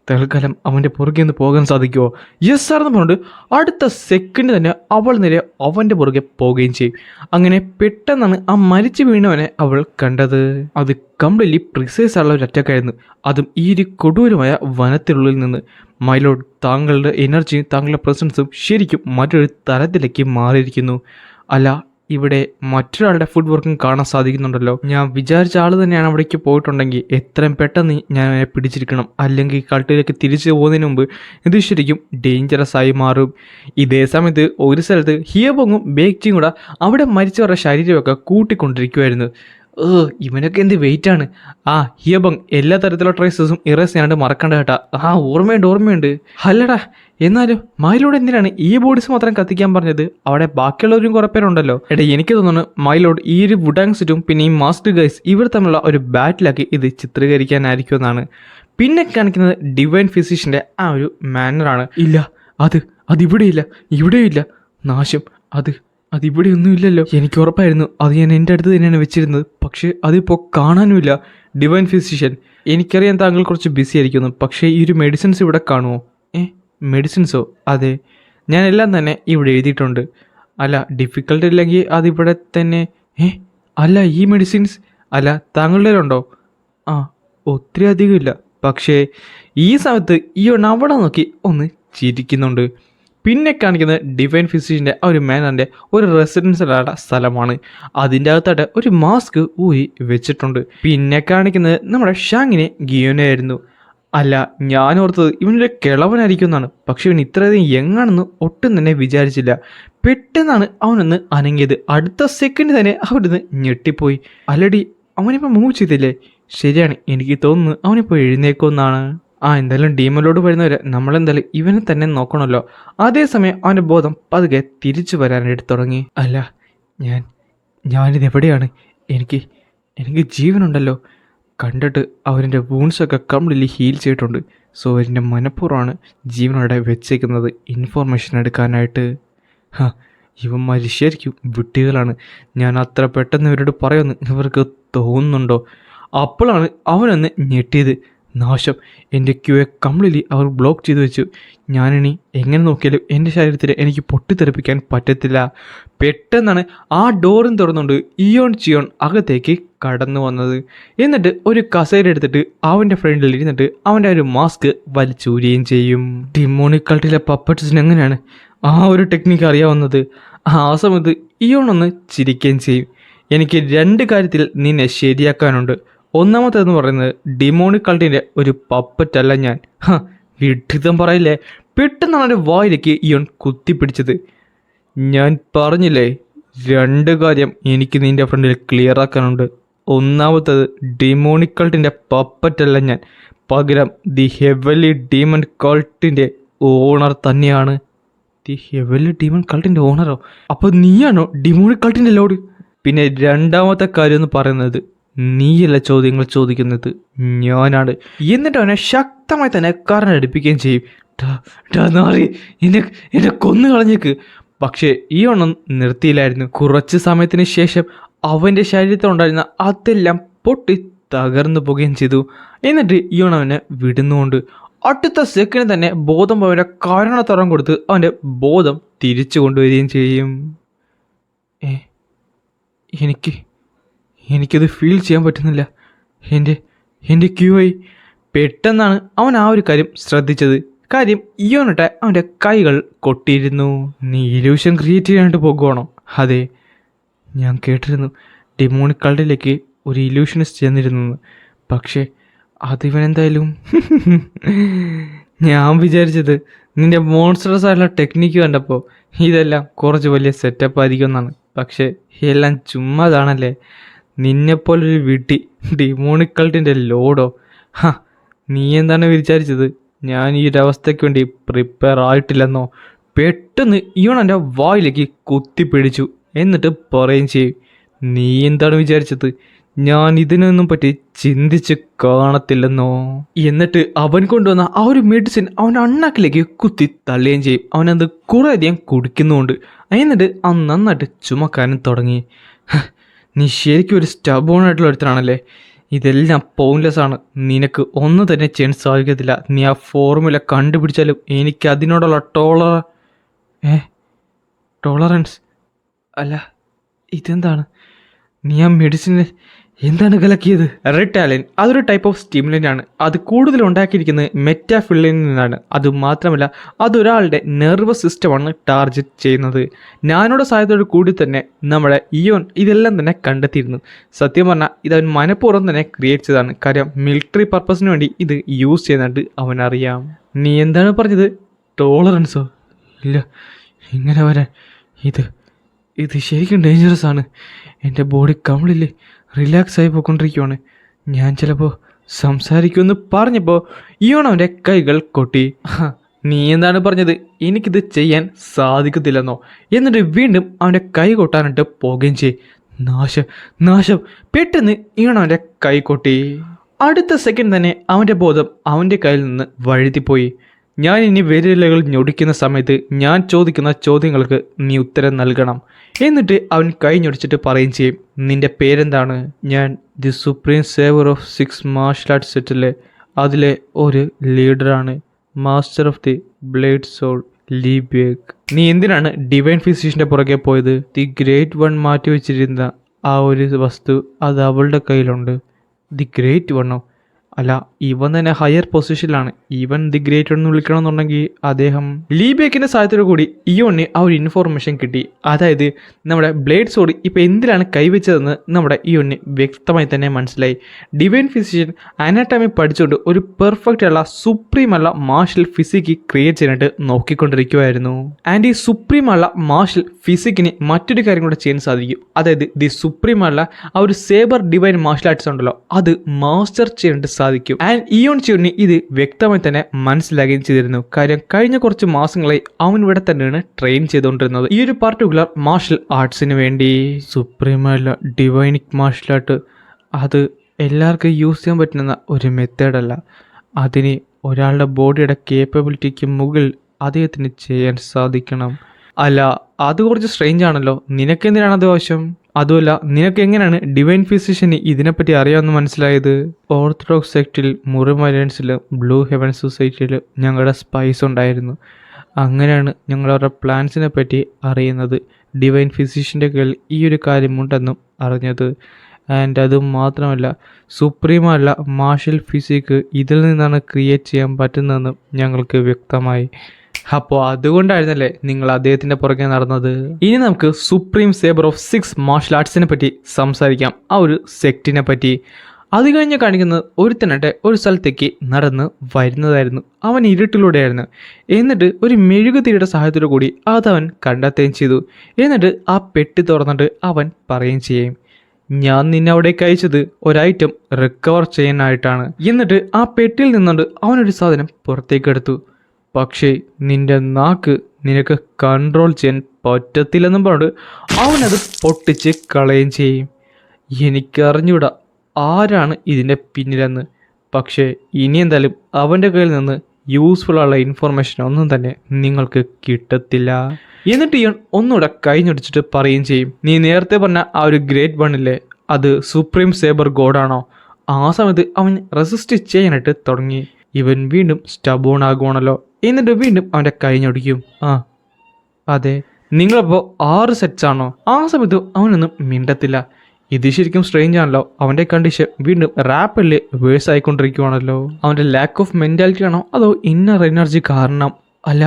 തൽക്കാലം അവൻ്റെ പുറകെ ഒന്ന് പോകാൻ സാധിക്കുമോ? യെസ് സാർ എന്ന് പറഞ്ഞിട്ട് അടുത്ത സെക്കൻഡ് തന്നെ അവൾ നേരെ അവൻ്റെ പുറകെ പോവുകയും ചെയ്യും. അങ്ങനെ പെട്ടെന്നാണ് ആ മരിച്ചു വീണവനെ അവൾ കണ്ടത്. അത് കംപ്ലീറ്റ്ലി പ്രിസൈസ് ആയുള്ള ഒരു അറ്റാക്കായിരുന്നു. അതും ഈ ഒരു കൊടൂരമായ വനത്തിനുള്ളിൽ നിന്ന്. മൈലോഡ്, താങ്കളുടെ എനർജിയും താങ്കളുടെ പ്രസൻസും ശരിക്കും മറ്റൊരു തലത്തിലേക്ക് മാറിയിരിക്കുന്നു. അല്ല, ഇവിടെ മറ്റൊരാളുടെ ഫുഡ് വർക്കും കാണാൻ സാധിക്കുന്നുണ്ടല്ലോ. ഞാൻ വിചാരിച്ച ആൾ തന്നെയാണ് അവിടേക്ക് പോയിട്ടുണ്ടെങ്കിൽ എത്രയും പെട്ടെന്ന് ഞാൻ അവനെ പിടിച്ചിരിക്കണം. അല്ലെങ്കിൽ കൾട്ടിലേക്ക് തിരിച്ചു പോകുന്നതിന് മുമ്പ് ഇത് ശരിക്കും ഡേഞ്ചറസ് ആയി മാറും. ഇതേ സമയത്ത് ഒരു സ്ഥലത്ത് ഹിയബോങ്ങും ബേക്ജിയും കൂടെ അവിടെ മരിച്ചവരുടെ ശരീരമൊക്കെ കൂട്ടിക്കൊണ്ടിരിക്കുമായിരുന്നു. ഇവനൊക്കെ എന്ത് വെയിറ്റാണ്. ഹിയബങ്, എല്ലാ തരത്തിലുള്ള ട്രേസസും ഇറേസ് ചെയ്യാണ്ട് മറക്കണ്ട കേട്ടാ. ഓർമ്മയുണ്ട്. അല്ലടാ, എന്നാലും മൈലോഡ് എന്തിനാണ് ഈ ബോഡീസ് മാത്രം കത്തിക്കാൻ പറഞ്ഞത്? അവിടെ ബാക്കിയുള്ളവരും കുറേ പേരുണ്ടല്ലോ. എനിക്ക് തോന്നുന്നു മൈലോഡ് ഈ ഒരു വുഡാങ് സെറ്റും പിന്നെ ഈ മാസ്റ്റർ ഗൈസ് ഇവർ തമ്മിലുള്ള ഒരു ബാറ്റിലാക്കി ഇത് ചിത്രീകരിക്കാനായിരിക്കും എന്നാണ്. പിന്നെ കാണിക്കുന്നത് ഡിവൈൻ ഫിസിഷ്യൻ്റെ ആ ഒരു മാനറാണ്. ഇല്ല, ഇവിടെയില്ല. നാശം. അതിവിടെയൊന്നും ഇല്ലല്ലോ. എനിക്ക് ഉറപ്പായിരുന്നു അത് ഞാൻ എൻ്റെ അടുത്ത് തന്നെയാണ് വെച്ചിരുന്നത്. പക്ഷേ അതിപ്പോൾ കാണാനുമില്ല. ഡിവൈൻ ഫിസിഷ്യൻ, എനിക്കറിയാം താങ്കൾ കുറച്ച് ബിസി ആയിരിക്കുന്നു. പക്ഷേ ഈ ഒരു മെഡിസിൻസ് ഇവിടെ കാണുമോ? മെഡിസിൻസോ? അതെ, ഞാൻ എല്ലാം തന്നെ ഇവിടെ എഴുതിയിട്ടുണ്ട്. അല്ല, ഡിഫിക്കൽട്ട് ഇല്ലെങ്കിൽ അതിവിടെ തന്നെ. അല്ല, ഈ മെഡിസിൻസ് അല്ല, താങ്കളുടെ ഉണ്ടോ? ഒത്തിരി അധികം ഇല്ല. പക്ഷേ ഈ സമയത്ത് ഈ അവിടെ നോക്കി ഒന്ന് ചിരിക്കുന്നുണ്ട്. പിന്നെ കാണിക്കുന്നത് ഡിവൈൻ ഫിസിഷ്യൻ്റെ ആ ഒരു മാനറിൻ്റെ ഒരു റെസിഡൻഷ്യലുള്ള സ്ഥലമാണ്. അതിൻ്റെ അകത്തായിട്ട് ഒരു മാസ്ക് ഊരി വെച്ചിട്ടുണ്ട്. പിന്നെ കാണിക്കുന്നത് നമ്മുടെ ഷാങ്ങിനെ ഗിയോനായിരുന്നു. അല്ല, ഞാൻ ഓർത്തത് ഇവനൊരു കിളവനായിരിക്കും എന്നാണ്. പക്ഷെ ഇവൻ ഇത്രയധികം യങ്ങാണെന്ന് ഒട്ടും തന്നെ വിചാരിച്ചില്ല. പെട്ടെന്നാണ് അവനൊന്ന് അനങ്ങിയത്. അടുത്ത സെക്കൻഡ് തന്നെ അവിടുന്ന് ഞെട്ടിപ്പോയി. അല്ലടി, അവനിപ്പോൾ മൂവ് ചെയ്തില്ലേ? ശരിയാണ്, എനിക്ക് തോന്നുന്നു അവനിപ്പോൾ എഴുന്നേക്കുമെന്നാണ്. എന്തായാലും ഡീമലോട് വരുന്നവരെ നമ്മളെന്തായാലും ഇവനെ തന്നെ നോക്കണമല്ലോ. അതേസമയം അവൻ്റെ ബോധം പതുക്കെ തിരിച്ചു വരാനായിട്ട് തുടങ്ങി. അല്ല, ഞാനിതെവിടെയാണ്? എനിക്ക് ജീവനുണ്ടല്ലോ. കണ്ടിട്ട് അവൻ്റെ വൂൺസൊക്കെ കംപ്ലീറ്റ്ലി ഹീൽ ചെയ്തിട്ടുണ്ട്. സോ അവൻ്റെ മനഃപൂർവ്വമാണ് ജീവനോടെ വെച്ചേക്കുന്നത് ഇൻഫോർമേഷൻ എടുക്കാനായിട്ട്. ഇവന്മാർ ശരിക്കും വിട്ടികളാണ്. ഞാൻ അത്ര പെട്ടെന്ന് ഇവരോട് പറയുമെന്ന് ഇവർക്ക് തോന്നുന്നുണ്ടോ? അപ്പോഴാണ് അവനൊന്ന് ഞെട്ടിയത്. നാശം, എൻ്റെ ക്യൂയെ കംപ്ലീറ്റ്ലി അവർ ബ്ലോക്ക് ചെയ്ത് വെച്ചു. ഞാനിനി എങ്ങനെ നോക്കിയാലും എൻ്റെ ശരീരത്തിൽ എനിക്ക് പൊട്ടിത്തെറിപ്പിക്കാൻ പറ്റത്തില്ല. പെട്ടെന്നാണ് ആ ഡോറും തുറന്നുകൊണ്ട് ഇയോൺ ചിയോൺ അകത്തേക്ക് കടന്നു വന്നത്. എന്നിട്ട് ഒരു കസേര എടുത്തിട്ട് അവൻ്റെ ഫ്രണ്ടിൽ ഇരുന്നിട്ട് അവൻ്റെ ഒരു മാസ്ക് വലിച്ചൂരുകയും ചെയ്യും. ഡിമോണിക് കൾട്ടിലെ പപ്പറ്റ്സിന് എങ്ങനെയാണ് ആ ഒരു ടെക്നിക്ക് അറിയാവുന്നത്? ആ സമയത്ത് ഇയോണൊന്ന് ചിരിക്കുകയും ചെയ്യും. എനിക്ക് 2 കാര്യത്തിൽ നിന്നെ ശരിയാക്കാനുണ്ട്. ഒന്നാമത്തേതെന്ന് പറയുന്നത് ഡിമോണിക് കൾട്ടിൻ്റെ ഒരു പപ്പറ്റല്ല ഞാൻ. വിഡ്ഢിത്തം പറയില്ലേ. പെട്ടെന്നാണ് അവൻ്റെ വായിലേക്ക് ഇയോൺ കുത്തിപ്പിടിച്ചത്. ഞാൻ പറഞ്ഞില്ലേ, 2 കാര്യം എനിക്ക് നിൻ്റെ ഫ്രണ്ടിൽ ക്ലിയർ ആക്കാനുണ്ട്. ഒന്നാമത്തത് ഡിമോണിക് കൾട്ടിൻ്റെ പപ്പറ്റല്ല ഞാൻ, പകരം ദി ഹെവലി ഡീമൺ കൾട്ടിൻ്റെ ഓണർ തന്നെയാണ്. ദി ഹെവലി ഡീമൺ കൾട്ടിൻ്റെ ഓണറോ? അപ്പോൾ നീയാണോ ഡിമോണിക് കൾട്ടിൻ്റെ ലോഡ്? പിന്നെ രണ്ടാമത്തെ കാര്യം എന്ന് പറയുന്നത്, നീയല്ല ചോദ്യങ്ങൾ ചോദിക്കുന്നത്, ഞാനാണ്. എന്നിട്ട് അവനെ ശക്തമായി തന്നെ കറണ്ടടിപ്പിക്കുകയും ചെയ്യും. നാറി, എന്നെ കൊന്നു കളഞ്ഞേക്ക്. പക്ഷേ ഈ ഒന്നും നിർത്തിയില്ലായിരുന്നു. കുറച്ച് സമയത്തിന് ശേഷം അവൻ്റെ ശരീരത്തിലുണ്ടായിരുന്ന അതെല്ലാം പൊട്ടി തകർന്നു പോവുകയും ചെയ്തു. എന്നിട്ട് ഇയോൺ അവനെ വിടുന്നുകൊണ്ട് അടുത്ത സെക്കൻഡ് തന്നെ ബോധം അവൻ്റെ കാരണത്തറം കൊടുത്ത് അവൻ്റെ ബോധം തിരിച്ചു കൊണ്ടുവരികയും ചെയ്യും. എനിക്കത് ഫീൽ ചെയ്യാൻ പറ്റുന്നില്ല. എൻ്റെ ക്യൂ പെട്ടെന്നാണ് അവൻ ആ ഒരു കാര്യം ശ്രദ്ധിച്ചത്. കാര്യം ഇയോണിട്ട് അവൻ്റെ കൈകൾ കൊട്ടിയിരുന്നു. നീ ഇല്യൂഷൻ ക്രിയേറ്റ് ചെയ്യാനായിട്ട് പോകുവാണോ? അതെ, ഞാൻ കേട്ടിരുന്നു ഡിമോണിക് കൾട്ടിലേക്ക് ഒരു ഇല്യൂഷനിസ്റ്റ് ചെന്നിരുന്നു. പക്ഷേ അതിവനെന്തായാലും ഞാൻ വിചാരിച്ചത് നിൻ്റെ മോൺസ്റ്റേഴ്സ് ആയിട്ടുള്ള ടെക്നിക്ക് കണ്ടപ്പോൾ ഇതെല്ലാം കുറച്ച് വലിയ സെറ്റപ്പ് ആയിരിക്കും എന്നാണ്. പക്ഷേ എല്ലാം ചുമ്മാതാണല്ലേ. നിന്നെപ്പോലൊരു വിട്ടി ഡിമോണിക് കൾട്ടിൻ്റെ ലോഡോ? നീ എന്താണ് വിചാരിച്ചത് ഞാൻ ഈ ഒരു അവസ്ഥയ്ക്ക് വേണ്ടി പ്രിപ്പയർ ആയിട്ടില്ലെന്നോ? പെട്ടെന്ന് ഇവൻ എൻ്റെ വായിലേക്ക് കുത്തിപ്പിടിച്ചു. എന്നിട്ട് പറയുകയും ചെയ്യും, നീ എന്താണ് വിചാരിച്ചത് ഞാൻ ഇതിനൊന്നും പറ്റി ചിന്തിച്ച് കാണത്തില്ലെന്നോ? എന്നിട്ട് അവൻ കൊണ്ടുവന്ന ആ ഒരു മെഡിസിൻ അവൻ അണ്ണാക്കിലേക്ക് കുത്തി തള്ളുകയും ചെയ്യും. അവനത് കുറേയധികം കുടിക്കുന്നുമുണ്ട്. എന്നിട്ട് അവൻ നന്നായിട്ട് ചുമക്കാനും തുടങ്ങി. നീ ശരിക്കും ഒരു സ്റ്റബോണായിട്ടുള്ള ഒരുത്തനാണല്ലേ. ഇതെല്ലാം പോയിൻലെസ് ആണ്. നിനക്ക് ഒന്നും തന്നെ ചെയ്യാൻ സാധിക്കത്തില്ല. നീ ആ ഫോർമുല കണ്ടുപിടിച്ചാലും എനിക്ക് അതിനോടുള്ള ടോളറൻസ് അല്ല, ഇതെന്താണ്? നീ ആ മെഡിസിന് എന്താണ് കലക്കിയത്? റിറ്റാലിൻ അതൊരു ടൈപ്പ് ഓഫ് സ്റ്റിമുലൻ്റ് ആണ്. അത് കൂടുതൽ ഉണ്ടാക്കിയിരിക്കുന്നത് മെറ്റാഫില്ലിൽ നിന്നാണ്. അതുമാത്രമല്ല അതൊരാളുടെ നെർവസ് സിസ്റ്റമാണ് ടാർഗറ്റ് ചെയ്യുന്നത്. ഞാനോട് സഹായത്തോട് കൂടി തന്നെ നമ്മുടെ ഇയോൺ ഇതെല്ലാം തന്നെ കണ്ടെത്തിയിരുന്നു. സത്യം പറഞ്ഞാൽ ഇതവൻ മനഃപൂർവ്വം തന്നെ ക്രിയേറ്റ് ചെയ്തതാണ്. കാര്യം മിലിറ്ററി പർപ്പസിന് വേണ്ടി ഇത് യൂസ് ചെയ്യുന്നുണ്ട് അവനറിയാം. നീ എന്താണ് പറഞ്ഞത്? ടോളറൻസോ? ഇല്ല, ഇങ്ങനെ വരാൻ ഇത് ശരിക്കും ഡേഞ്ചറസ് ആണ്. എൻ്റെ ബോഡി കംപ്ലീറ്റ്ലി റിലാക്സ് ആയി പോയിക്കൊണ്ടിരിക്കുവാണ്. ഞാൻ ചിലപ്പോൾ സംസാരിക്കുമെന്ന് പറഞ്ഞപ്പോൾ ഇയോൺ അവൻ്റെ കൈകൾ കൊട്ടി. നീ എന്താണ് പറഞ്ഞത്? എനിക്കിത് ചെയ്യാൻ സാധിക്കത്തില്ലെന്നോ? എന്നിട്ട് വീണ്ടും അവൻ്റെ കൈ കൊട്ടാനായിട്ട് പോവുകയും ചെയ്യും. നാശം. പെട്ടെന്ന് ഇയോൺ അവൻ്റെ കൈ കൊട്ടി. അടുത്ത സെക്കൻഡ് തന്നെ അവൻ്റെ ബോധം അവൻ്റെ കയ്യിൽ നിന്ന് വഴുതിപ്പോയി. ഞാൻ ഇനി വിരലുകൾ ഞൊടിക്കുന്ന സമയത്ത് ഞാൻ ചോദിക്കുന്ന ചോദ്യങ്ങൾക്ക് നീ ഉത്തരം നൽകണം. എന്നിട്ട് അവൻ കൈ ഞൊടിച്ചിട്ട് പറയുകയും ചെയ്യും, നിൻ്റെ പേരെന്താണ്? ഞാൻ the supreme sabre of 6 martial arts സെറ്റിലെ അതിലെ ഒരു ലീഡറാണ്. Master of the blade soul Lee Baek. നീ എന്തിനാണ് ഡിവൈൻ ഫിസിഷ്യൻ്റെ പുറകെ പോയത്? ദി ഗ്രേറ്റ് വൺ മാറ്റി വെച്ചിരുന്ന ആ ഒരു വസ്തു അത് അവളുടെ കയ്യിലുണ്ട്. ദി ഗ്രേറ്റ് വണ്ണോ? അല്ല, ഇവൻ തന്നെ ഹയർ പൊസിഷനിലാണ്. ഈവൻ ദി ഗ്രേറ്റ് എന്ന് വിളിക്കണമെന്നുണ്ടെങ്കിൽ അദ്ദേഹം ലീ ബേക്കിൻ്റെ സഹായത്തോടു കൂടി ഇയോണിന് ആ ഒരു ഇൻഫോർമേഷൻ കിട്ടി. അതായത് നമ്മുടെ ബ്ലേഡ് സോഡ് ഇപ്പോൾ എന്തിനാണ് കൈവച്ചതെന്ന് നമ്മുടെ ഇയോണിന് വ്യക്തമായി തന്നെ മനസ്സിലായി. ഡിവൈൻ ഫിസിഷ്യൻ അനാട്ടമി പഠിച്ചുകൊണ്ട് ഒരു പെർഫെക്റ്റ് ഉള്ള സുപ്രീം ഉള്ള മാർഷൽ ഫിസിക്ക് ക്രിയേറ്റ് ചെയ്യാനായിട്ട് നോക്കിക്കൊണ്ടിരിക്കുമായിരുന്നു. ആൻഡ് ഈ സുപ്രീം ഉള്ള മാർഷൽ ഫിസിക്കിന് മറ്റൊരു കാര്യം കൂടെ ചെയ്യാൻ സാധിക്കും. അതായത് ദി സുപ്രീം ഉള്ള ആ ഒരു സേബർ ഡിവൈൻ മാർഷൽ ആർട്സ് ഉണ്ടല്ലോ, അത് മാസ്റ്റർ ചെയ്യാനായിട്ട് സാധിക്കും. ആൻഡ് ഇയോൺ ചിയോണിന് ഇത് വ്യക്തമായി തന്നെ മനസ്സിലാകുകയും ചെയ്തിരുന്നു. കാര്യം കഴിഞ്ഞ കുറച്ച് മാസങ്ങളായി അവൻ ഇവിടെ തന്നെയാണ് ട്രെയിൻ ചെയ്തുകൊണ്ടിരുന്നത് ഈ ഒരു പർട്ടിക്കുലർ മാർഷൽ ആർട്സിന് വേണ്ടി. സുപ്രീമല്ല ഡിവൈനിക് മാർഷൽ ആർട്ട് അത് എല്ലാവർക്കും യൂസ് ചെയ്യാൻ പറ്റുന്ന ഒരു മെത്തേഡല്ല. അതിന് ഒരാളുടെ ബോഡിയുടെ കേപ്പബിലിറ്റിക്ക് മുകളിൽ അദ്ദേഹത്തിന് ചെയ്യാൻ സാധിക്കണം. അല്ല, അത് കുറച്ച് സ്ട്രേഞ്ച് ആണല്ലോ. നിനക്കെന്തിനാണ് അത് ആവശ്യം? അതുമല്ല, നിനക്ക് എങ്ങനെയാണ് ഡിവൈൻ ഫിസിഷ്യന് ഇതിനെപ്പറ്റി അറിയാമെന്ന് മനസ്സിലായത്? ഓർത്തഡോക്സ് സെക്റ്റിൽ മുറിമലൻസിൽ ബ്ലൂ ഹെവൻ സൊസൈറ്റിയിൽ ഞങ്ങളുടെ സ്പൈസ് ഉണ്ടായിരുന്നു. അങ്ങനെയാണ് ഞങ്ങളവരുടെ പ്ലാൻസിനെ പറ്റി അറിയുന്നത്. ഡിവൈൻ ഫിസിഷ്യൻ്റെ കയ്യിൽ ഈ ഒരു കാര്യമുണ്ടെന്നും അറിഞ്ഞത്. ആൻഡ് അത് മാത്രമല്ല, സുപ്രീമല്ല മാർഷൽ ഫിസിക്ക് ഇതിൽ നിന്നാണ് ക്രിയേറ്റ് ചെയ്യാൻ പറ്റുന്നതെന്നും ഞങ്ങൾക്ക് വ്യക്തമായി. അപ്പോൾ അതുകൊണ്ടായിരുന്നല്ലേ നിങ്ങൾ അദ്ദേഹത്തിൻ്റെ പുറകെ നടന്നത്. ഇനി നമുക്ക് സുപ്രീം സേബർ ഓഫ് 6 മാർഷൽ ആർട്സിനെ പറ്റി സംസാരിക്കാം, ആ ഒരു സെക്റ്റിനെ പറ്റി. അത് കഴിഞ്ഞ് കാണിക്കുന്നത് ഒരുത്തനായിട്ട് ഒരു സ്ഥലത്തേക്ക് നടന്ന് വരുന്നതായിരുന്നു. അവൻ ഇരുട്ടിലൂടെയായിരുന്നു. എന്നിട്ട് ഒരു മെഴുകുതിരിയുടെ സഹായത്തോടു കൂടി അതവൻ കണ്ടെത്തുകയും ചെയ്തു. എന്നിട്ട് ആ പെട്ടി തുറന്നിട്ട് അവൻ പറയുകയും ചെയ്യും, ഞാൻ നിന്നെ അവിടേക്ക് അയച്ചത് ഒരൈറ്റം റിക്കവർ ചെയ്യാനായിട്ടാണ്. എന്നിട്ട് ആ പെട്ടിയിൽ നിന്നുകൊണ്ട് അവനൊരു സാധനം പുറത്തേക്ക് എടുത്തു. പക്ഷേ നിന്റെ നാക്ക് നിനക്ക് കൺട്രോൾ ചെയ്യാൻ പറ്റത്തില്ലെന്നും പറഞ്ഞിട്ട് അവനത് പൊട്ടിച്ച് കളയുകയും ചെയ്യും. എനിക്കറിഞ്ഞൂടാ ആരാണ് ഇതിൻ്റെ പിന്നിലെന്ന്, പക്ഷേ ഇനി എന്തായാലും അവൻ്റെ കയ്യിൽ നിന്ന് യൂസ്ഫുൾ ഇൻഫർമേഷൻ ഒന്നും തന്നെ നിങ്ങൾക്ക് കിട്ടത്തില്ല. എന്നിട്ട് ഇവൻ ഒന്നുകൂടെ കഴിഞ്ഞൊടിച്ചിട്ട് പറയുകയും ചെയ്യും, നീ നേരത്തെ പറഞ്ഞ ആ ഒരു ഗ്രേറ്റ് വണ്ണില്ലേ, അത് സുപ്രീം സേബർ ഗോഡാണോ? ആ സമയത്ത് അവൻ റെസിസ്റ്റ് ചെയ്യാനായിട്ട് തുടങ്ങി. ഇവൻ വീണ്ടും സ്റ്റബോൺ ആകുവാണല്ലോ. എന്നിട്ട് വീണ്ടും അവൻ്റെ കഴിഞ്ഞൊടിക്കും. അതെ, നിങ്ങളപ്പോൾ 6 സെറ്റ്സ് ആണോ? ആ സമയത്ത് അവനൊന്നും മിണ്ടത്തില്ല. ഇത് ശരിക്കും സ്ട്രേഞ്ച് ആണല്ലോ. അവൻ്റെ കണ്ടീഷൻ വീണ്ടും റാപ്പിഡിൽ വേഴ്സ് ആയിക്കൊണ്ടിരിക്കുവാണല്ലോ. അവൻ്റെ ലാക്ക് ഓഫ് മെൻറ്റാലിറ്റി ആണോ അതോ ഇന്നർ എനർജി കാരണം? അല്ല,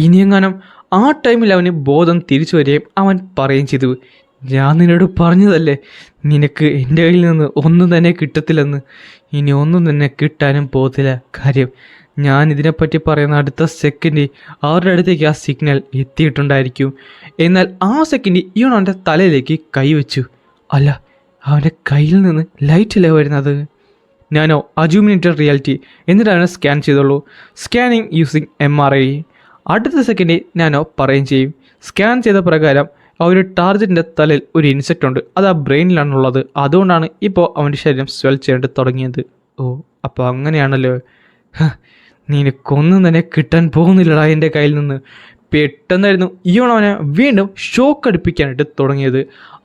ഇനിയെങ്ങാനും ആ ടൈമിൽ അവന് ബോധം തിരിച്ചു വരികയും അവൻ പറയുകയും ചെയ്തു, ഞാൻ നിന്നോട് പറഞ്ഞതല്ലേ നിനക്ക് എൻ്റെ കയ്യിൽ നിന്ന് ഒന്നും തന്നെ കിട്ടത്തില്ലെന്ന്. ഇനി ഒന്നും തന്നെ കിട്ടാനും പോകത്തില്ല. കാര്യം ഞാൻ ഇതിനെപ്പറ്റി പറയുന്ന അടുത്ത സെക്കൻഡ് അവരുടെ അടുത്തേക്ക് ആ സിഗ്നൽ എത്തിയിട്ടുണ്ടായിരിക്കും. എന്നാൽ ആ സെക്കൻഡ് ഇവൻ അവൻ്റെ തലയിലേക്ക് കൈവച്ചു. അല്ല, അവൻ്റെ കയ്യിൽ നിന്ന് ലൈറ്റല്ലേ വരുന്നത്. ഞാനോ അജൂമിനേറ്റഡ് റിയാലിറ്റി എന്നിട്ട് അവനെ സ്കാൻ ചെയ്തോളൂ. Scanning using MRI. അടുത്ത സെക്കൻഡ് ഞാനോ പറയുകയും ചെയ്യും. സ്കാൻ ചെയ്ത പ്രകാരം ആ ഒരു ടാർജറ്റിൻ്റെ തലയിൽ ഒരു ഇൻസെക്റ്റ് ഉണ്ട്. അത് ആ ബ്രെയിനിലാണുള്ളത്. അതുകൊണ്ടാണ് ഇപ്പോൾ അവൻ്റെ ശരീരം സ്വെൽ ചെയ്യേണ്ടി തുടങ്ങിയത്. ഓ, അപ്പോൾ അങ്ങനെയാണല്ലോ. നിനക്കൊന്നും തന്നെ കിട്ടാൻ പോകുന്നില്ലടാ എൻ്റെ കയ്യിൽ നിന്ന്. പെട്ടെന്നായിരുന്നു അവനെ വീണ്ടും ഷോക്ക് അടുപ്പിക്കാനായിട്ട് തുടങ്ങിയത്.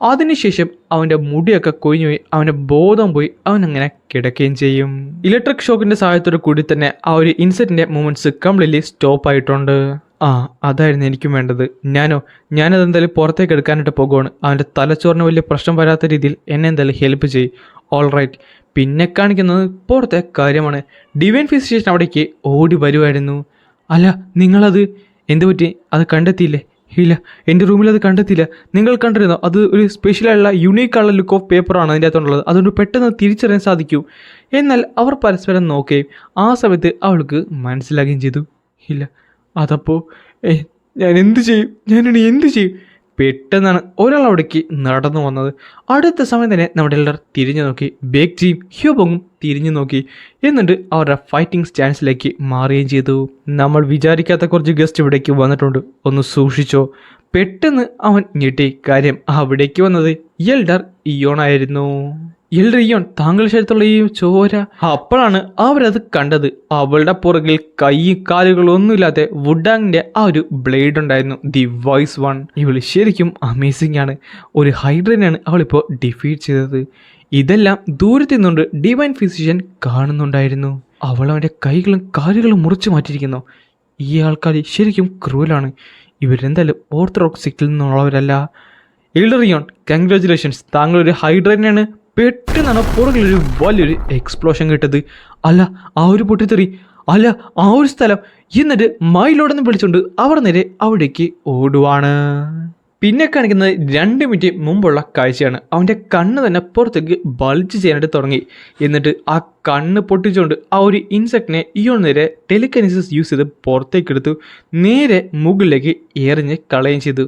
അതിനുശേഷം അവൻ്റെ മുടിയൊക്കെ കൊഴിഞ്ഞു പോയി, അവൻ്റെ ബോധം പോയി, അവനങ്ങനെ കിടക്കുകയും ചെയ്യും. ഇലക്ട്രിക് ഷോക്കിൻ്റെ സഹായത്തോടു കൂടി തന്നെ ആ ഒരു ഇൻസെക്റ്റിൻ്റെ മൂവ്മെൻറ്റ്സ് കംപ്ലീറ്റ്ലി സ്റ്റോപ്പ് ആയിട്ടുണ്ട്. അതായിരുന്നു എനിക്കും വേണ്ടത്. ഞാനതെന്തായാലും പുറത്തേക്ക് എടുക്കാനായിട്ട് പോകുവാണ്. അവൻ്റെ തലച്ചോറിന് വലിയ പ്രശ്നം വരാത്ത രീതിയിൽ എന്നെ എന്തായാലും ഹെൽപ്പ് ചെയ്യും. All right. പിന്നെ കാണിക്കുന്നത് പുറത്തെ കാര്യമാണ്. ഡിവൈൻ ഫിസിഷ്യൻ അവിടേക്ക് ഓടി വരുമായിരുന്നു. അല്ല, നിങ്ങളത് എന്ത് പറ്റി? അത് കണ്ടെത്തിയില്ലേ? ഇല്ല, എൻ്റെ റൂമിൽ അത് കണ്ടെത്തിയില്ല. നിങ്ങൾ കണ്ടിരുന്നോ? അത് ഒരു സ്പെഷ്യലായുള്ള യുണീക്കായുള്ള ലുക്ക് ഓഫ് പേപ്പറാണ് അതിൻ്റെ അകത്തുള്ളത്. അതുകൊണ്ട് പെട്ടെന്ന് തിരിച്ചറിയാൻ സാധിക്കും. എന്നാൽ അവർ പരസ്പരം നോക്കുകയും ആ സമയത്ത് അവൾക്ക് മനസ്സിലാകുകയും ചെയ്തു, ഇല്ല, അതപ്പോൾ ഞാൻ എന്ത് ചെയ്യും? പെട്ടെന്നാണ് ഒരാൾ അവിടേക്ക് നടന്നു വന്നത്. അടുത്ത സമയം തന്നെ നമ്മുടെ എല്ലാവരും തിരിഞ്ഞു നോക്കി. ബേഗ് ജിയും ഹ്യൂബോങ്ങും തിരിഞ്ഞു നോക്കി. എന്നിട്ട് അവരുടെ ഫൈറ്റിംഗ് സ്റ്റാൻസിലേക്ക് മാറുകയും ചെയ്തു. നമ്മൾ വിചാരിക്കാത്ത കുറച്ച് ഗസ്റ്റ് ഇവിടേക്ക് വന്നിട്ടുണ്ട്, ഒന്ന് സൂക്ഷിച്ചോ. പെട്ടെന്ന് അവൻ ഞെട്ടി. കാര്യം അവിടേക്ക് വന്നത് എൽഡർ ഇയോൺ ആയിരുന്നു. എൽഡർ ഇയോൺ, താങ്കളുടെ ശരീരത്തുള്ള ഈ ചോര. അപ്പോഴാണ് അവരത് കണ്ടത്. അവളുടെ പുറകിൽ കൈയും കാലുകളൊന്നുമില്ലാത്ത വുഡാങ്ങിന്റെ ആ ഒരു ബ്ലേഡ് ഉണ്ടായിരുന്നു, ദി വൈസ് വൺ. ഇവൾ ശരിക്കും അമേസിംഗ് ആണ്. ഒരു ഹൈഡ്രനെയാണ് അവളിപ്പോൾ ഡിഫീറ്റ് ചെയ്തത്. ഇതെല്ലാം ദൂരത്തു നിന്നുകൊണ്ട് ഡിവൈൻ ഫിസിഷ്യൻ കാണുന്നുണ്ടായിരുന്നു. അവൾ അവൻ്റെ കൈകളും കാലുകളും മുറിച്ചു മാറ്റിയിരിക്കുന്നു. ഈ ആൾക്കാർ ശരിക്കും ക്രൂലാണ്. ഇവരെന്തായാലും ഓർത്തഡോക്സ് സെക്റ്റിൽ നിന്നുള്ളവരല്ല. എൽഡർ ഇയോൺ, കൺഗ്രാജുലേഷൻസ്, താങ്കളൊരു ഹൈഡ്രനെയാണ്. പെട്ടെന്നാണ് പുറകിലൊരു വലിയൊരു എക്സ്പ്ലോഷൻ കിട്ടത്. അല്ല, ആ ഒരു പൊട്ടിത്തെറി, അല്ല ആ ഒരു സ്ഥലം. എന്നിട്ട് മൈലോടെന്ന് വിളിച്ചുകൊണ്ട് അവർ നേരെ അവിടേക്ക് ഓടുവാണ്. പിന്നെ കാണിക്കുന്നത് 2 മിനിറ്റ് മുമ്പുള്ള കാഴ്ചയാണ്. അവൻ്റെ കണ്ണ് തന്നെ പുറത്തേക്ക് ബൾജ് ചെയ്യാനായിട്ട് തുടങ്ങി. എന്നിട്ട് ആ കണ്ണ് പൊട്ടിച്ചുകൊണ്ട് ആ ഒരു ഇൻസെക്റ്റിനെ ഇയോൺ നേരെ ടെലിക്കൈനസിസ് യൂസ് ചെയ്ത് പുറത്തേക്കെടുത്തു. നേരെ മുകളിലേക്ക് എറിഞ്ഞ് കളയുകയും ചെയ്തു.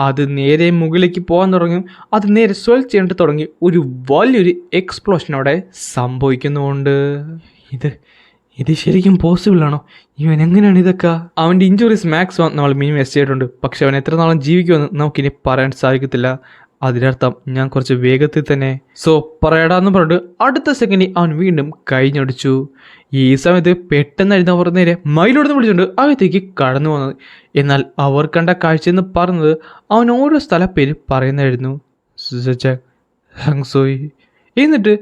അത് നേരെ മുകളിലേക്ക് പോകാൻ തുടങ്ങി. അത് നേരെ സ്വെൽ ചെയ്യാനായിട്ട് തുടങ്ങി. ഒരു വലിയൊരു എക്സ്പ്ലോഷൻ അവിടെ സംഭവിക്കുന്നുണ്ട്. ഇത് ശരിക്കും പോസിബിൾ ആണോ? ഇവൻ എങ്ങനെയാണ് ഇതൊക്കെ? അവൻ്റെ ഇഞ്ചുറീസ് മാക്സിമം നമ്മൾ മിനിമം ചെയ്തിട്ടുണ്ട്. പക്ഷെ അവൻ എത്ര നാളും ജീവിക്കുമെന്ന് നമുക്കിനി പറയാൻ സാധിക്കത്തില്ല. അതിനർത്ഥം ഞാൻ കുറച്ച് വേഗത്തിൽ തന്നെ പറയടാന്ന് പറഞ്ഞിട്ട് അടുത്ത സെക്കൻഡിൽ അവൻ വീണ്ടും കഴിഞ്ഞൊടിച്ചു. ഈ സമയത്ത് പെട്ടെന്നായിരുന്നു അവർ നേരെ മയിലോടെന്ന് വിളിച്ചുകൊണ്ട് അകത്തേക്ക് കടന്നു വന്നത്. എന്നാൽ അവർ കണ്ട കാഴ്ചയെന്ന് പറഞ്ഞത് അവൻ ഓരോ സ്ഥലപ്പേര് പറയുന്നായിരുന്നു. ഹങ്സോയി. എന്നിട്ട്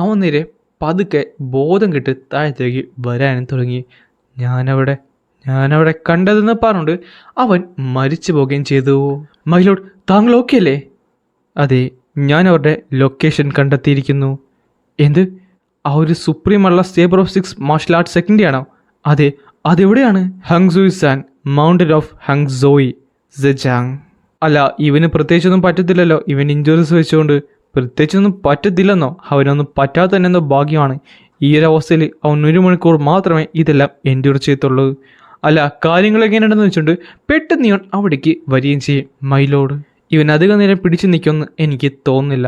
അവൻ നേരെ പതുക്കെ ബോധം കെട്ട് താഴത്തേക്ക് വരാനും തുടങ്ങി. ഞാനവിടെ കണ്ടതെന്ന് പറഞ്ഞുകൊണ്ട് അവൻ മരിച്ചു പോവുകയും ചെയ്തു. മൈലോഡ്, താങ്കൾ ഓക്കെ അല്ലേ? അതെ, ഞാൻ അവരുടെ ലൊക്കേഷൻ കണ്ടെത്തിയിരിക്കുന്നു. എന്ത്? ആ ഒരു സുപ്രീമുള്ള sabre of 6 martial arts second ആണോ? അതെ, അതെവിടെയാണ്? ഹങ്സൂസാൻ, മൗണ്ടൻ ഓഫ് ഹങ്സോയി സെജാങ്. അല്ല, ഇവന് പ്രത്യേകിച്ചൊന്നും പറ്റത്തില്ലല്ലോ. ഇവൻ ഇഞ്ചുറീസ് വെച്ചുകൊണ്ട് പ്രത്യേകിച്ചൊന്നും പറ്റത്തില്ലെന്നോ? അവനൊന്നും പറ്റാത്ത തന്നെ എന്തോ ഭാഗ്യമാണ്. ഈ ഒരു അവസ്ഥയിൽ അവൻ 1 മണിക്കൂർ മാത്രമേ ഇതെല്ലാം എൻഡ്യൂർ ചെയ്യത്തുള്ളൂ. അല്ല, കാര്യങ്ങൾ എങ്ങനെയുണ്ടെന്ന് വെച്ചുകൊണ്ട് പെട്ടെന്ന് ഇവൻ അവിടേക്ക് വരികയും ചെയ്യും. മൈലോഡ്, ഇവൻ അധികം നേരം പിടിച്ചു നിൽക്കുമെന്ന് എനിക്ക് തോന്നുന്നില്ല.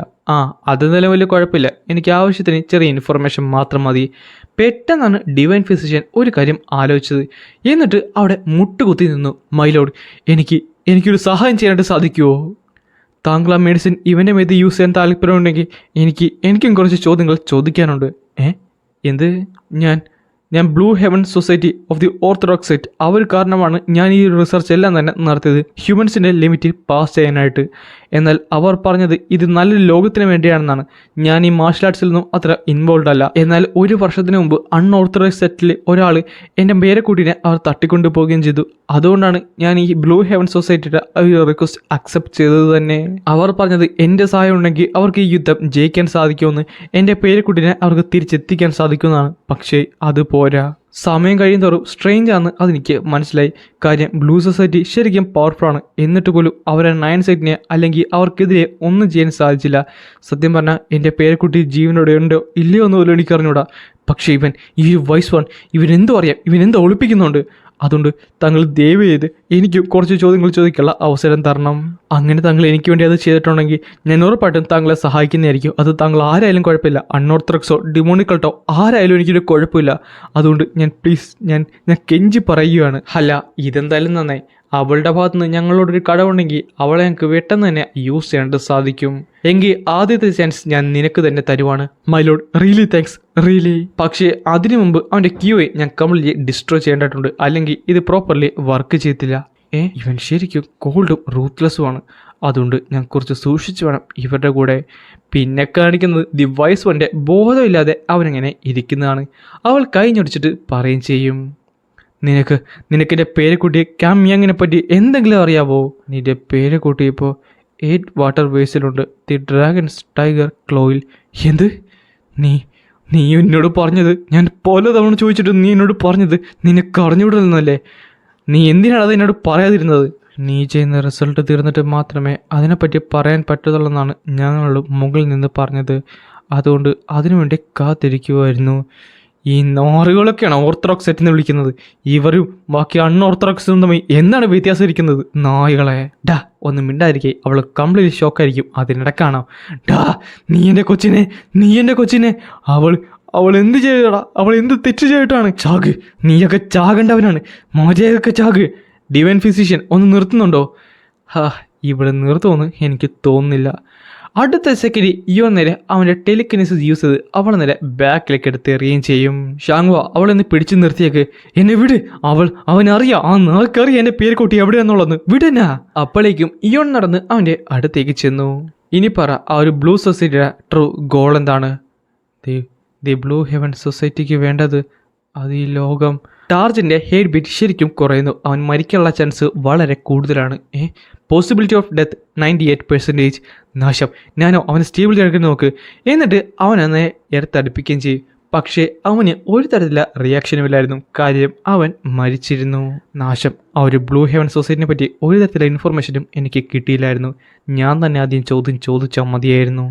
അതെന്തായാലും വലിയ കുഴപ്പമില്ല, എനിക്ക് ആവശ്യത്തിന് ചെറിയ ഇൻഫർമേഷൻ മാത്രം മതി. പെട്ടെന്നാണ് ഡിവൈൻ ഫിസിഷ്യൻ ഒരു കാര്യം ആലോചിച്ചത്. എന്നിട്ട് അവിടെ മുട്ടുകുത്തി നിന്നു. മൈലോഡ്, എനിക്കൊരു സഹായം ചെയ്യാനായിട്ട് സാധിക്കുമോ? താങ്കൾ ആ മെഡിസിൻ ഇവൻ്റെ മേത്ത് യൂസ് ചെയ്യാൻ താല്പര്യമുണ്ടെങ്കിൽ എനിക്കും കുറച്ച് ചോദ്യങ്ങൾ ചോദിക്കാനുണ്ട്. എന്ത്? ഞാൻ blue heaven society of the orthodox sect, അവർ കാരണമാണ് ഞാൻ ഈ റിസർച്ച് എല്ലാം തന്നെ നടത്തിയത്, ഹ്യൂമൻസിൻ്റെ ലിമിറ്റ് പാസ് ചെയ്യാനായിട്ട്. എന്നാൽ അവർ പറഞ്ഞത് ഇത് നല്ലൊരു ലോകത്തിന് വേണ്ടിയാണെന്നാണ്. ഞാൻ ഈ മാർഷൽ ആർട്സിൽ നിന്നും അത്ര ഇൻവോൾവ് അല്ല. എന്നാൽ 1 വർഷത്തിന് മുമ്പ് അൺഓർത്തഡോക്സ് സെറ്റിൽ ഒരാൾ എൻ്റെ പേരക്കുട്ടീനെ അവർ തട്ടിക്കൊണ്ടു പോവുകയും ചെയ്തു. അതുകൊണ്ടാണ് ഞാൻ ഈ ബ്ലൂ ഹെവൻ സൊസൈറ്റിയുടെ റിക്വസ്റ്റ് അക്സെപ്റ്റ് ചെയ്തത് തന്നെ. അവർ പറഞ്ഞത് എൻ്റെ സഹായം ഉണ്ടെങ്കിൽ അവർക്ക് ഈ യുദ്ധം ജയിക്കാൻ സാധിക്കുമെന്ന്, എൻ്റെ പേരക്കുട്ടീനെ അവർക്ക് തിരിച്ചെത്തിക്കാൻ സാധിക്കുമെന്നാണ്. പക്ഷേ അത് പോരാ. സമയം കഴിയുന്തോറും സ്ട്രേഞ്ച് ആണെന്ന് അതെനിക്ക് മനസ്സിലായി. കാര്യം ബ്ലൂ സൊസൈറ്റി ശരിക്കും പവർഫുള്ളാണ്. എന്നിട്ട് പോലും അവരെ 9 സെറ്റിനെ അല്ലെങ്കിൽ അവർക്കെതിരെ ഒന്നും ചെയ്യാൻ സാധിച്ചില്ല. സത്യം പറഞ്ഞാൽ എൻ്റെ പേരക്കുട്ടി ജീവനോടെ ഉണ്ടോ ഇല്ലയോ എന്ന് പോലും എനിക്കറിഞ്ഞൂടാ. പക്ഷേ ഈ വൈസ് വൺ ഇവനെന്തോ അറിയാം, ഇവനെന്തോ ഒളിപ്പിക്കുന്നുണ്ട്. അതുകൊണ്ട് താങ്കൾ ദയവ് ചെയ്ത് എനിക്ക് കുറച്ച് ചോദ്യങ്ങൾ ചോദിക്കാനുള്ള അവസരം തരണം. അങ്ങനെ താങ്കൾ എനിക്ക് വേണ്ടി അത് ചെയ്തിട്ടുണ്ടെങ്കിൽ ഞാൻ ഉറപ്പായിട്ടും താങ്കളെ സഹായിക്കുന്നതായിരിക്കും. അത് താങ്കൾ ആരായാലും കുഴപ്പമില്ല, അൺഓർത്തഡോക്സോ ഡിമോണിക്കൾട്ടോ ആരായാലും എനിക്കൊരു കുഴപ്പമില്ല. അതുകൊണ്ട് പ്ലീസ് ഞാൻ കെഞ്ചി പറയുകയാണ്. അല്ല, ഇതെന്തായാലും നന്നായി. അവളുടെ ഭാഗത്തുനിന്ന് ഞങ്ങളോടൊരു കടവുണ്ടെങ്കിൽ അവളെ ഞങ്ങൾക്ക് പെട്ടെന്ന് തന്നെ യൂസ് ചെയ്യാനായിട്ട് സാധിക്കും. എങ്കിൽ ആദ്യത്തെ ചാൻസ് ഞാൻ നിനക്ക് തന്നെ തരുവാണ്. മൈലോഡ്, റിയലി താങ്ക്സ്, റിയലി. പക്ഷേ അതിനു മുമ്പ് അവൻ്റെ ക്യൂയെ ഞാൻ കംപ്ലീറ്റ്ലി ഡിസ്ട്രോയ് ചെയ്യേണ്ടതായിട്ടുണ്ട്, അല്ലെങ്കിൽ ഇത് പ്രോപ്പർലി വർക്ക് ചെയ്യത്തില്ല. ഇവൻ ശരിക്കും കോൾഡും റൂത്ത്ലെസ്സുമാണ്. അതുകൊണ്ട് ഞാൻ കുറച്ച് സൂക്ഷിച്ച് വേണം ഇവരുടെ കൂടെ. പിന്നെ കാണിക്കുന്നത് ദി വൈസ് വൻ്റെ ബോധമില്ലാതെ അവനെങ്ങനെ ഇരിക്കുന്നതാണ്. അവൾ കൈഞ്ഞൊടിച്ചിട്ട് പറയുകയും ചെയ്യും, നിനക്ക് എൻ്റെ പേരക്കുട്ടിയെ കാമ്യാങ്ങിനെ പറ്റി എന്തെങ്കിലും അറിയാവോ? നിന്റെ പേരക്കുട്ടി ഇപ്പോൾ 8 വാട്ടർ വേസിലുണ്ട്, ദി ഡ്രാഗൺസ് ടൈഗർ ക്ലോയിൽ. എന്ത്? നീ എന്നോട് പറഞ്ഞത്? ഞാൻ പല തവണ ചോദിച്ചിട്ട് നീ എന്നോട് പറഞ്ഞത് നിനക്ക് അറിഞ്ഞുവിടുന്നല്ലേ? നീ എന്തിനാണ് അത് എന്നോട് പറയാതിരുന്നത്? നീ ചെയ്യുന്ന റിസൾട്ട് തീർന്നിട്ട് മാത്രമേ അതിനെപ്പറ്റി പറയാൻ പറ്റത്തുള്ളെന്നാണ് ഞങ്ങൾ മുകളിൽ നിന്ന് പറഞ്ഞത്. അതുകൊണ്ട് അതിനുവേണ്ടി കാത്തിരിക്കുമായിരുന്നു. ഈ നാറുകളൊക്കെയാണ് ഓർത്തഡോക്സ് സെറ്റ് എന്ന് വിളിക്കുന്നത്. ഇവരും ബാക്കി അൺഓർത്തഡോക്സും തമ്മിൽ എന്താണ് വ്യത്യാസം ഇരിക്കുന്നത്? നായകളെ. ഒന്ന് മിണ്ടായിരിക്കേ, അവൾ കംപ്ലീറ്റ് ഷോക്കായിരിക്കും. അതിനിടക്കാണോ നീ എൻ്റെ കൊച്ചിനെ അവൾ എന്ത് ചെയ്യടാ? അവൾ എന്ത് തെറ്റ് ചെയ്തിട്ടാണ്? ചാക്, നീയൊക്കെ ചാകേണ്ടവനാണ്. മോജയൊക്കെ ചാക്. ഡിവൈൻ ഫിസിഷ്യൻ ഒന്ന് നിർത്തുന്നുണ്ടോ? ഇവിടെ നിർത്തുമെന്ന് എനിക്ക് തോന്നുന്നില്ല. അടുത്ത സെക്കൻഡ് ഇവൻ നേരെ അവൻ്റെ ടെലിക്കിനസിസ് യൂസ് ചെയ്ത് അവളെ നേരെ ബാക്കിലേക്ക് എടുത്ത് എറിയുകയും ചെയ്യും. ഷാങ്വ, അവളെന്ന് പിടിച്ചു നിർത്തിയേക്ക്, എന്നെ വിട്. അവനറിയാം, നാക്കറിയാം എൻ്റെ പേരക്കുട്ടി എവിടെയാന്നുള്ളത്, വിടനാ. അപ്പോഴേക്കും ഇവൻ നടന്ന് അവൻ്റെ അടുത്തേക്ക് ചെന്നു. ഇനി പറ, ആ ഒരു ബ്ലൂ സൊസൈറ്റിയുടെ ട്രൂ ഗോൾ എന്താണ്? ദി ബ്ലൂ ഹെവൻ സൊസൈറ്റിക്ക് വേണ്ടത് അത് ഈ ലോകം. ടാർജൻ്റെ ഹെഡ് ബീറ്റ് ശരിക്കും കുറയുന്നു. അവൻ മരിക്കാനുള്ള ചാൻസ് വളരെ കൂടുതലാണ്. Possibility of death 98%. നാശം. ഞാനോ അവന് സ്റ്റേബിൾ എടുക്കുന്ന നോക്ക്. എന്നിട്ട് അവനെന്നെ എടുത്തടുപ്പിക്കുകയും ചെയ്യും. പക്ഷേ അവന് ഒരു തരത്തിലുള്ള റിയാക്ഷനുമില്ലായിരുന്നു. കാര്യം അവൻ മരിച്ചിരുന്നു. നാശം. ആ ഒരു ബ്ലൂ ഹെവൻ സൊസൈറ്റിനെ പറ്റി ഒരു തരത്തിലുള്ള ഇൻഫർമേഷനും എനിക്ക് കിട്ടിയില്ലായിരുന്നു. ഞാൻ തന്നെ ആദ്യം ചോദിച്ചാൽ മതിയായിരുന്നു.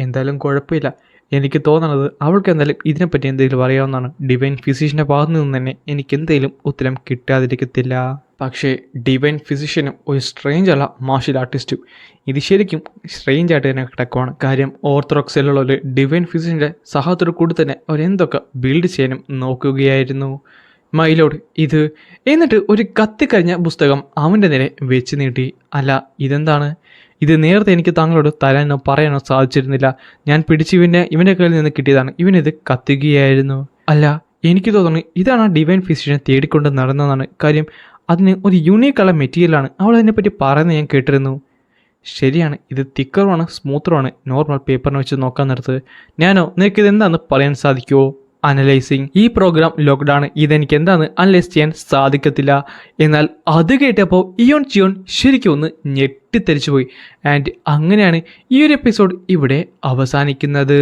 എന്തായാലും കുഴപ്പമില്ല. എനിക്ക് തോന്നുന്നത് അവൾക്ക് എന്തായാലും ഇതിനെപ്പറ്റി എന്തെങ്കിലും അറിയാവുന്നതാണ്. ഡിവൈൻ ഫിസിഷ്യൻ്റെ ഭാഗത്തു നിന്ന് തന്നെ എനിക്ക് എന്തെങ്കിലും ഉത്തരം കിട്ടാതിരിക്കത്തില്ല. പക്ഷേ ഡിവൈൻ ഫിസിഷ്യനും ഒരു സ്ട്രേഞ്ച് അല്ല മാർഷ്യൽ ആർട്ടിസ്റ്റും. ഇത് ശരിക്കും സ്ട്രേഞ്ച് ആയിട്ട് തന്നെ കിടക്കുവാണ്. കാര്യം ഓർത്തഡോക്സിലുള്ള ഒരു ഡിവൈൻ ഫിസിഷ്യൻ്റെ സഹായത്തോടു കൂടി തന്നെ അവരെന്തൊക്കെ ബിൽഡ് ചെയ്യാനും നോക്കുകയായിരുന്നു. മൈലോഡ്, ഇത്. എന്നിട്ട് ഒരു കത്തിക്കഴിഞ്ഞ പുസ്തകം അവൻ്റെ നേരെ വെച്ച് നീട്ടി. അല്ല, ഇതെന്താണ്? ഇത് നേരത്തെ എനിക്ക് താങ്കളോട് തരാനോ പറയാനോ സാധിച്ചിരുന്നില്ല. ഞാൻ ഇവൻ്റെ കയ്യിൽ നിന്ന് കിട്ടിയതാണ്. ഇവനിത് കത്തുകയായിരുന്നു. അല്ല, എനിക്ക് തോന്നുന്നു ഇതാണ് ആ ഡിവൈൻ ഫിസിഷ്യനെ തേടിക്കൊണ്ട് നടന്നതാണ്. കാര്യം അതിന് ഒരു യൂണീക്കുള്ള മെറ്റീരിയലാണ്. അവൾ അതിനെപ്പറ്റി പറയുന്നത് ഞാൻ കേട്ടിരുന്നു. ശരിയാണ്, ഇത് തിക്കറുമാണ് സ്മൂത്തറുമാണ് നോർമൽ പേപ്പറിനെ വെച്ച് നോക്കാൻ നിർത്തത്. നിനക്കിത് എന്താണെന്ന് പറയാൻ സാധിക്കുമോ? അനലൈസിങ്. ഈ പ്രോഗ്രാം ലോക്ക്ഡാണ്, ഇതെനിക്ക് എന്താണെന്ന് അനലൈസ് ചെയ്യാൻ സാധിക്കത്തില്ല. എന്നാൽ അത് കേട്ടപ്പോൾ ചിയോൺ ശരിക്കും ഒന്ന് ഞെട്ടിത്തെറിച്ചു പോയി. ആൻഡ് അങ്ങനെയാണ് ഈ ഒരു എപ്പിസോഡ് ഇവിടെ അവസാനിക്കുന്നത്.